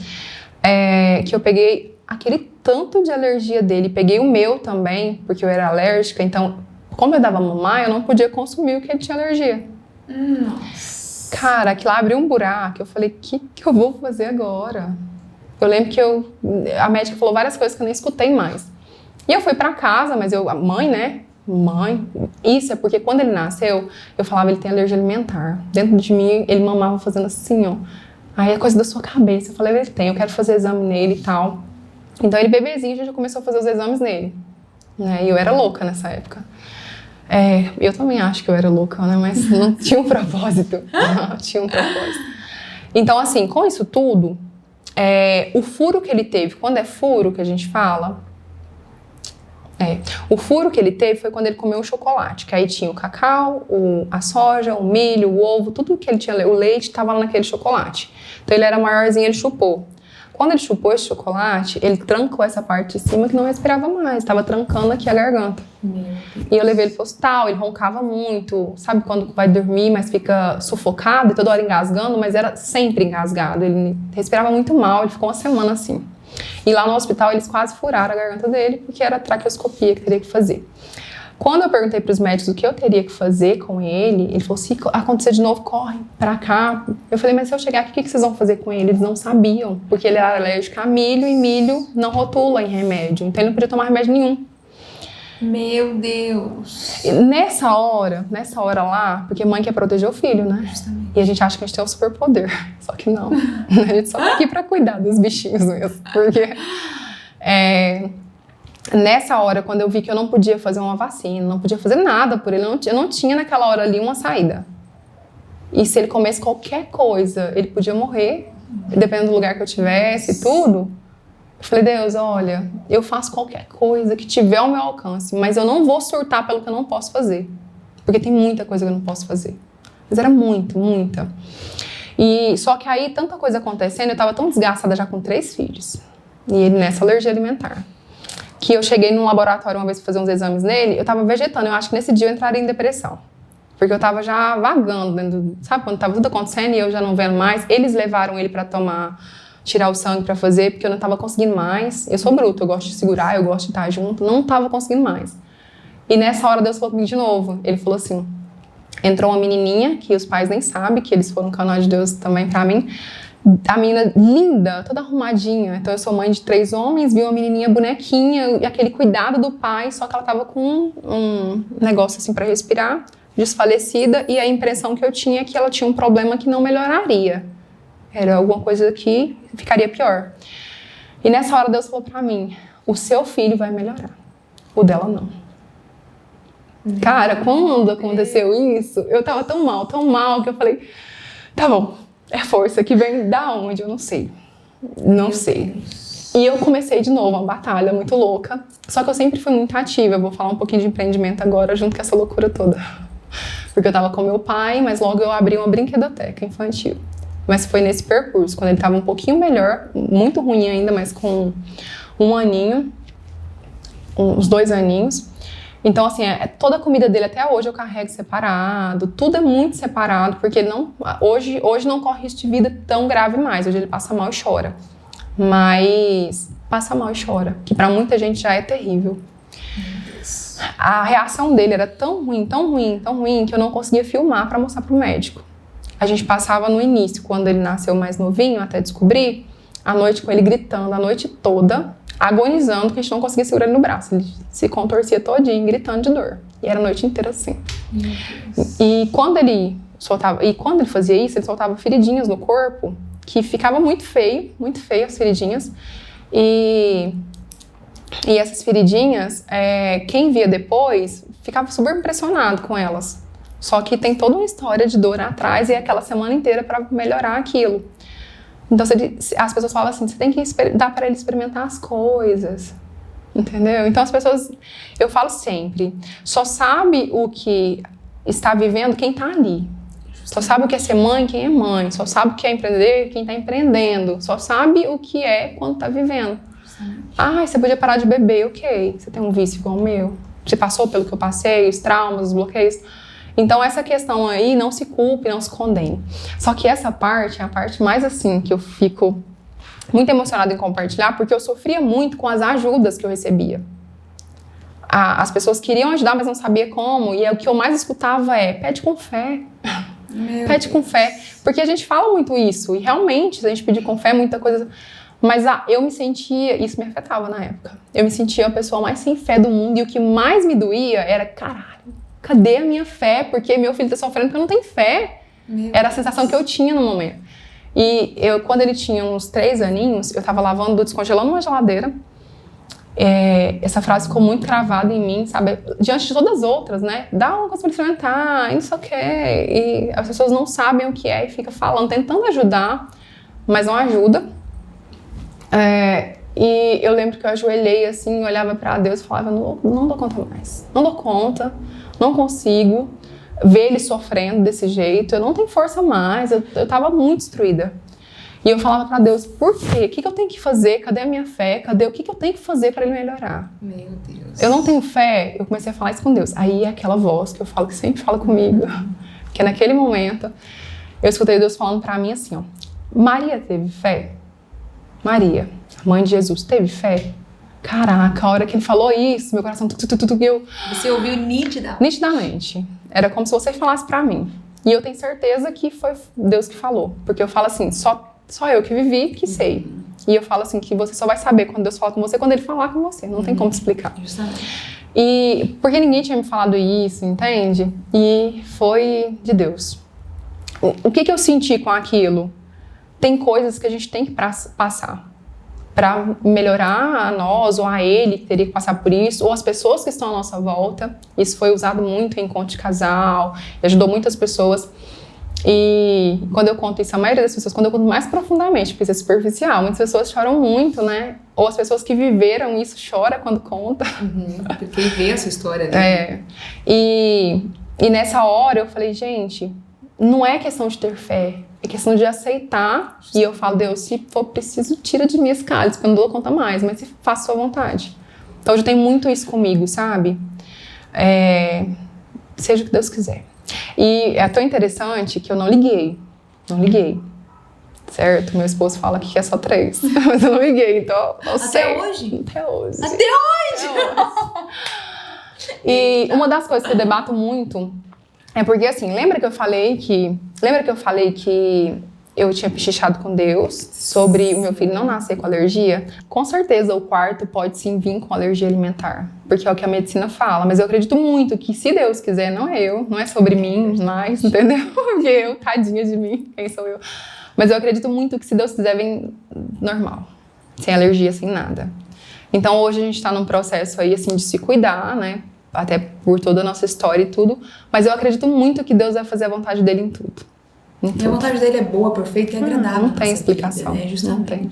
Que eu peguei aquele tanto de alergia dele, peguei o meu também, porque eu era alérgica, então, como eu dava mamar, eu não podia consumir o que ele tinha alergia. Nossa. Cara, aquilo abriu um buraco, eu falei, o que eu vou fazer agora? Eu lembro que a médica falou várias coisas que eu nem escutei mais. E eu fui pra casa, mas a mãe, né? Mãe, isso é porque quando ele nasceu, eu falava, ele tem alergia alimentar. Dentro de mim, ele mamava fazendo assim, ó. Aí é coisa da sua cabeça. Eu falei, ele tem, eu quero fazer exame nele e tal. Então ele bebezinho, a gente já começou a fazer os exames nele, né? E eu era louca nessa época. Eu também acho que eu era louca, né? Mas não tinha um propósito. Tinha um propósito. Então, assim, com isso tudo, o furo que ele teve, quando é furo que a gente fala, O furo que ele teve foi quando ele comeu o chocolate, que aí tinha o cacau, a soja, o milho, o ovo, tudo que ele tinha, o leite estava lá naquele chocolate. Então ele era maiorzinho, ele chupou. Quando ele chupou esse chocolate, ele trancou essa parte de cima que não respirava mais, estava trancando aqui a garganta. E eu levei ele pro hospital, ele roncava muito, sabe quando vai dormir, mas fica sufocado e toda hora engasgando, mas era sempre engasgado, ele respirava muito mal, ele ficou uma semana assim. E lá no hospital eles quase furaram a garganta dele, porque era traqueoscopia que teria que fazer. Quando eu perguntei para os médicos o que eu teria que fazer com ele falou, se acontecer de novo, corre pra cá. Eu falei, mas se eu chegar aqui, o que vocês vão fazer com ele? Eles não sabiam, porque ele era alérgico a milho e milho não rotula em remédio, então ele não podia tomar remédio nenhum. Meu Deus! E nessa hora lá, porque mãe quer proteger o filho, né? Justamente. E a gente acha que a gente tem um superpoder, só que não. A gente só tá aqui pra cuidar dos bichinhos mesmo, porque... Nessa hora, quando eu vi que eu não podia fazer uma vacina, não podia fazer nada por ele, eu não tinha naquela hora ali uma saída. E se ele comesse qualquer coisa, ele podia morrer, dependendo do lugar que eu tivesse e tudo. Eu falei, Deus, olha, eu faço qualquer coisa que tiver ao meu alcance, mas eu não vou surtar pelo que eu não posso fazer. Porque tem muita coisa que eu não posso fazer. Mas era muita. E só que aí, tanta coisa acontecendo, eu tava tão desgastada já com 3 filhos. E ele nessa alergia alimentar. Que eu cheguei num laboratório uma vez pra fazer uns exames nele, eu tava vegetando, eu acho que nesse dia eu entraria em depressão. Porque eu tava já vagando dentro, sabe, quando tava tudo acontecendo e eu já não vendo mais. Eles levaram ele pra tirar o sangue pra fazer, porque eu não tava conseguindo mais. Eu sou bruta, eu gosto de segurar, eu gosto de estar junto, não tava conseguindo mais. E nessa hora Deus falou comigo de novo, ele falou assim, entrou uma menininha, que os pais nem sabem, que eles foram um canal de Deus também pra mim, a menina linda, toda arrumadinha. Então eu sou mãe de 3 homens, vi uma menininha bonequinha e aquele cuidado do pai, só que ela tava com um negócio assim pra respirar, desfalecida, e a impressão que eu tinha é que ela tinha um problema que não melhoraria. Era alguma coisa que ficaria pior. E nessa hora Deus falou pra mim, o seu filho vai melhorar, o dela não. Cara, quando aconteceu isso, eu tava tão mal que eu falei, tá bom. É força que vem da onde? Eu não sei. Não sei. E eu comecei de novo uma batalha muito louca. Só que eu sempre fui muito ativa. Eu vou falar um pouquinho de empreendimento agora, junto com essa loucura toda. Porque eu tava com meu pai, mas logo eu abri uma brinquedoteca infantil. Mas foi nesse percurso, quando ele tava um pouquinho melhor, muito ruim ainda, mas com 1 aninho, uns 2 aninhos. Então, assim, toda a comida dele até hoje eu carrego separado, tudo é muito separado, porque ele hoje não corre risco de vida tão grave mais, hoje ele passa mal e chora. Mas passa mal e chora, que pra muita gente já é terrível. A reação dele era tão ruim, que eu não conseguia filmar pra mostrar pro médico. A gente passava no início, quando ele nasceu mais novinho, até descobrir, à noite com ele gritando a noite toda, agonizando, que a gente não conseguia segurar ele no braço. Ele se contorcia todinho, gritando de dor. E era a noite inteira assim. E quando ele fazia isso, ele soltava feridinhas no corpo, que ficava muito feio as feridinhas. E essas feridinhas, quem via depois, ficava super impressionado com elas. Só que tem toda uma história de dor atrás e aquela semana inteira para melhorar aquilo. Então, as pessoas falam assim, você tem que dar para ele experimentar as coisas, entendeu? Então, as pessoas, eu falo sempre, só sabe o que está vivendo quem está ali. Só sabe o que é ser mãe quem é mãe. Só sabe o que é empreender quem está empreendendo. Só sabe o que é quando está vivendo. Você podia parar de beber, ok. Você tem um vício igual o meu. Você passou pelo que eu passei, os traumas, os bloqueios. Então, essa questão aí, não se culpe, não se condene. Só que essa parte é a parte mais assim, que eu fico muito emocionada em compartilhar, porque eu sofria muito com as ajudas que eu recebia. As pessoas queriam ajudar, mas não sabia como, e o que eu mais escutava pede com fé. Pede com fé. Porque a gente fala muito isso, e realmente, se a gente pedir com fé, muita coisa... Mas eu me sentia, isso me afetava na época, eu me sentia a pessoa mais sem fé do mundo, e o que mais me doía era, caralho, cadê a minha fé? Porque meu filho tá sofrendo porque eu não tenho fé. Era a sensação que eu tinha no momento. E quando ele tinha uns 3 aninhos, eu tava descongelando uma geladeira. Essa frase ficou muito cravada em mim, sabe? Diante de todas as outras, né? Dá uma coisa pra experimentar, e não sei o quê. E as pessoas não sabem o que é e fica falando, tentando ajudar, mas não ajuda. E eu lembro que eu ajoelhei assim, olhava pra Deus e falava, não dou conta mais. Não dou conta, não consigo ver ele sofrendo desse jeito. Eu não tenho força mais, eu tava muito destruída. E eu falava pra Deus, por quê? O que eu tenho que fazer? Cadê a minha fé? O que eu tenho que fazer pra ele melhorar? Meu Deus. Eu não tenho fé. Eu comecei a falar isso com Deus. Aí é aquela voz que eu falo, que sempre fala comigo. Que naquele momento, eu escutei Deus falando pra mim assim, ó. Maria teve fé? Maria, a mãe de Jesus, teve fé? Caraca, a hora que ele falou isso, meu coração... Você ouviu nitidamente? Nitidamente. Era como se você falasse pra mim. E eu tenho certeza que foi Deus que falou. Porque eu falo assim, só eu que vivi, que sei. E eu falo assim, que você só vai saber quando Deus fala com você, quando ele falar com você. Não tem como explicar. Justamente. E porque ninguém tinha me falado isso, entende? E foi de Deus. O que eu senti com aquilo? Tem coisas que a gente tem que passar para melhorar a nós ou a ele que teria que passar por isso, ou as pessoas que estão à nossa volta. Isso foi usado muito em encontro de casal, ajudou muitas pessoas. E quando eu conto isso, a maioria das pessoas, quando eu conto mais profundamente, porque isso é superficial, muitas pessoas choram muito, né? Ou as pessoas que viveram isso choram quando conta. Porque vê essa história, né? E nessa hora eu falei, gente, não é questão de ter fé, é questão de aceitar. E eu falo, Deus, se for preciso, tira de mim esse cálice, porque eu não dou conta mais, mas se faça a sua vontade. Então, eu tenho muito isso comigo, sabe? Seja o que Deus quiser. E é tão interessante que eu não liguei, certo? Meu esposo fala que é só 3, mas eu não liguei, então eu sei. Até hoje? Até hoje. Até hoje? E uma das coisas que eu debato muito é porque, assim, lembra que eu falei que eu tinha pichichado com Deus sobre o meu filho não nascer com alergia? Com certeza o quarto pode sim vir com alergia alimentar, porque é o que a medicina fala, mas eu acredito muito que se Deus quiser, não é eu, não é sobre mim mais, entendeu? Porque eu, tadinha de mim, quem sou eu? Mas eu acredito muito que se Deus quiser, vem normal, sem alergia, sem nada. Então hoje a gente tá num processo aí, assim, de se cuidar, né? Até por toda a nossa história e tudo, mas eu acredito muito que Deus vai fazer a vontade dele em tudo. E a vontade dele é boa, perfeita e agradável. Não tem explicação. Vida, né? Justamente. Não tem.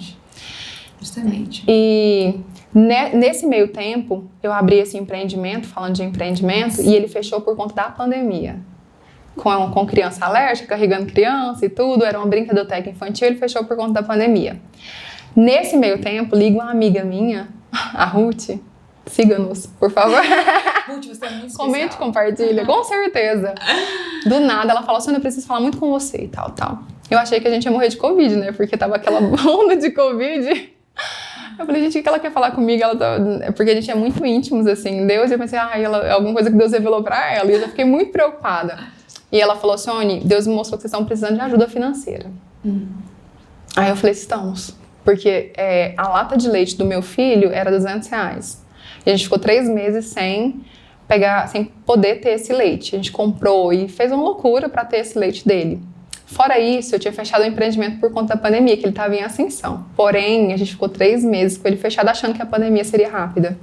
Justamente. E nesse meio tempo, eu abri esse empreendimento, falando de empreendimento, e ele fechou por conta da pandemia. Com criança alérgica, carregando criança e tudo, era uma brincadoteca infantil, ele fechou por conta da pandemia. Nesse meio tempo, ligo uma amiga minha, a Ruth, siga-nos, por favor. Ruth, você é muito especial. Comente, compartilha, com certeza. Do nada, ela falou, Sônia, eu preciso falar muito com você e tal. Eu achei que a gente ia morrer de Covid, né? Porque tava aquela onda de Covid. Eu falei, gente, o que ela quer falar comigo? Porque a gente é muito íntimos, assim, Deus. E eu pensei, alguma coisa que Deus revelou pra ela. E eu já fiquei muito preocupada. E ela falou, Sônia, Deus me mostrou que vocês estão precisando de ajuda financeira. Aí eu falei, estamos. Porque a lata de leite do meu filho era R$200. E a gente ficou 3 meses sem poder ter esse leite. A gente comprou e fez uma loucura para ter esse leite dele. Fora isso, eu tinha fechado o empreendimento por conta da pandemia, que ele estava em ascensão. Porém, a gente ficou 3 meses com ele fechado, achando que a pandemia seria rápida.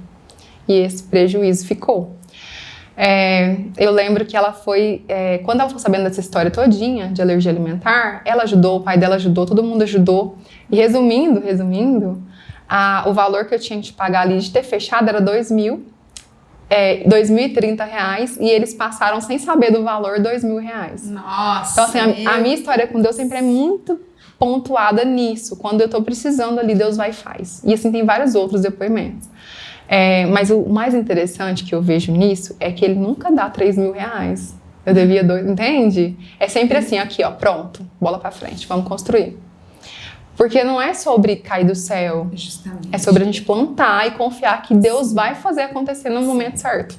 E esse prejuízo ficou. Eu lembro que ela foi... quando ela ficou sabendo dessa história todinha de alergia alimentar, ela ajudou, o pai dela ajudou, todo mundo ajudou. E resumindo, o valor que eu tinha que pagar ali de ter fechado era R$2.030, e eles passaram sem saber do valor R$2.000. Nossa! Então, assim, a minha história com Deus sempre é muito pontuada nisso. Quando eu tô precisando ali, Deus vai e faz. E assim, tem vários outros depoimentos. Mas o mais interessante que eu vejo nisso é que ele nunca dá R$3.000. Eu devia entende? É sempre assim, aqui ó, pronto, bola pra frente, vamos construir. Porque não é sobre cair do céu. Justamente. É sobre a gente plantar e confiar que Deus vai fazer acontecer no momento certo.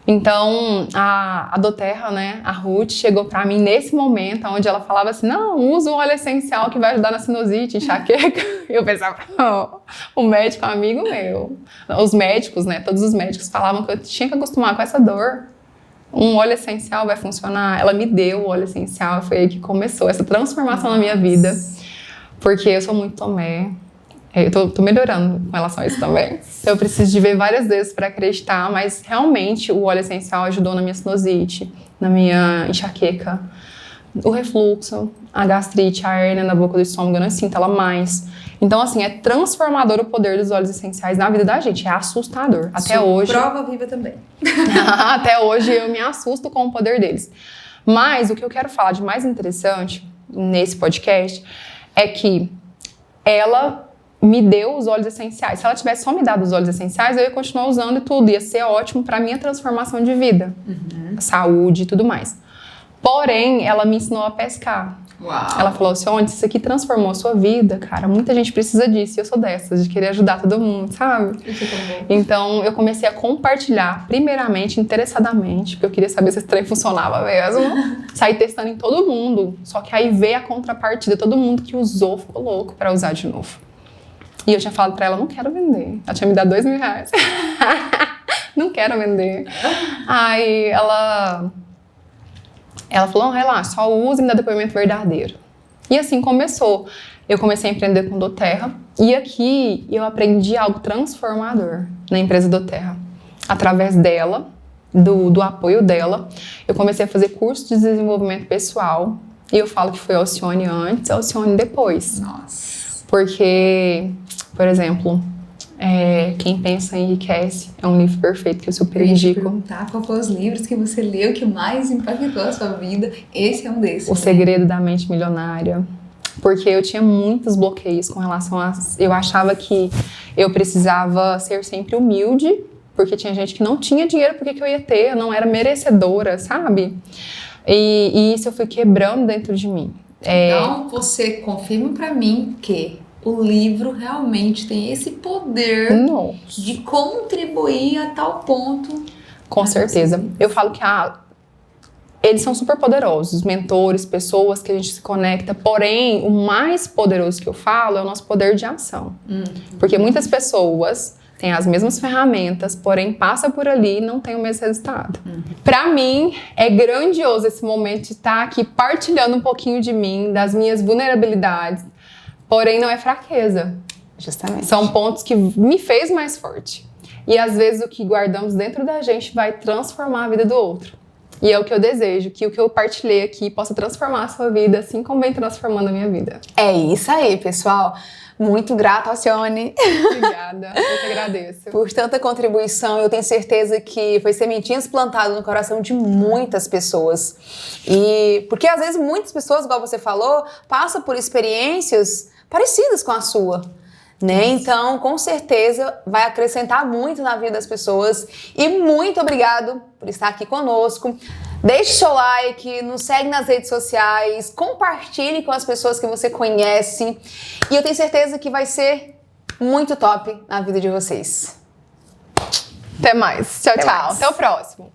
Então, a Doterra, né, a Ruth, chegou pra mim nesse momento, onde ela falava assim, não, usa o óleo essencial que vai ajudar na sinusite, enxaqueca. E eu pensava, o médico é um amigo meu. Os médicos, né, todos os médicos falavam que eu tinha que acostumar com essa dor. Um óleo essencial vai funcionar. Ela me deu o óleo essencial, foi aí que começou essa transformação na minha vida. Porque eu sou muito Tomé. Eu tô melhorando com relação a isso também. Então eu preciso de ver várias vezes para acreditar, mas realmente o óleo essencial ajudou na minha sinusite, na minha enxaqueca, o refluxo, a gastrite, a hérnia na boca do estômago, eu não sinto ela mais. Então, assim, é transformador o poder dos óleos essenciais na vida da gente. É assustador. Até hoje. Prova viva também. Até hoje eu me assusto com o poder deles. Mas o que eu quero falar de mais interessante nesse podcast é que ela me deu os óleos essenciais. Se ela tivesse só me dado os óleos essenciais, eu ia continuar usando e tudo. Ia ser ótimo pra minha transformação de vida. Saúde e tudo mais. Porém, ela me ensinou a pescar. Uau. Ela falou assim, onde isso aqui transformou a sua vida, cara, muita gente precisa disso, e eu sou dessas, de querer ajudar todo mundo, sabe? Isso é tão bom. Então, eu comecei a compartilhar, primeiramente, interessadamente, porque eu queria saber se esse trem funcionava mesmo. Saí testando em todo mundo, só que aí veio a contrapartida, todo mundo que usou ficou louco pra usar de novo. E eu tinha falado pra ela, não quero vender. Ela tinha me dado R$2.000. Não quero vender. Aí ela falou, não, relaxa, só usa e me dá depoimento verdadeiro. E assim começou. Eu comecei a empreender com doTERRA. E aqui eu aprendi algo transformador na empresa doTERRA. Através dela, do apoio dela, eu comecei a fazer curso de desenvolvimento pessoal. E eu falo que foi Alcione antes, Alcione depois. Nossa. Porque, por exemplo, Quem Pensa Enriquece é um livro perfeito que eu super Eu ia te indico. perguntar qual foi os livros que você leu que mais impactou a sua vida. Esse é um desses. O Segredo da Mente Milionária. Porque eu tinha muitos bloqueios com relação a... Eu achava que eu precisava ser sempre humilde, porque tinha gente que não tinha dinheiro, por que eu ia ter? Eu não era merecedora, sabe? E isso eu fui quebrando dentro de mim. Então, você confirma pra mim que o livro realmente tem esse poder Nossa. de contribuir a tal ponto. Com certeza. Eu falo que eles são super poderosos, mentores, pessoas que a gente se conecta, porém, o mais poderoso que eu falo é o nosso poder de ação. Porque muitas pessoas têm as mesmas ferramentas, porém passa por ali e não tem o mesmo resultado. Pra mim, é grandioso esse momento de estar aqui partilhando um pouquinho de mim, das minhas vulnerabilidades, porém não é fraqueza. Justamente. São pontos que me fez mais forte. E às vezes o que guardamos dentro da gente vai transformar a vida do outro. E é o que eu desejo, que o que eu partilhei aqui possa transformar a sua vida, assim como vem transformando a minha vida. É isso aí, pessoal. Muito grata, Alcione, Obrigada, eu que agradeço. por tanta contribuição. Eu tenho certeza que foi sementinhas plantadas no coração de muitas pessoas. E porque às vezes muitas pessoas, igual você falou, passam por experiências parecidas com a sua. Né? Então, com certeza, vai acrescentar muito na vida das pessoas. E muito obrigado por estar aqui conosco. Deixe seu like, nos segue nas redes sociais, compartilhe com as pessoas que você conhece. E eu tenho certeza que vai ser muito top na vida de vocês. Até mais. Tchau, Até tchau. mais. Até o próximo.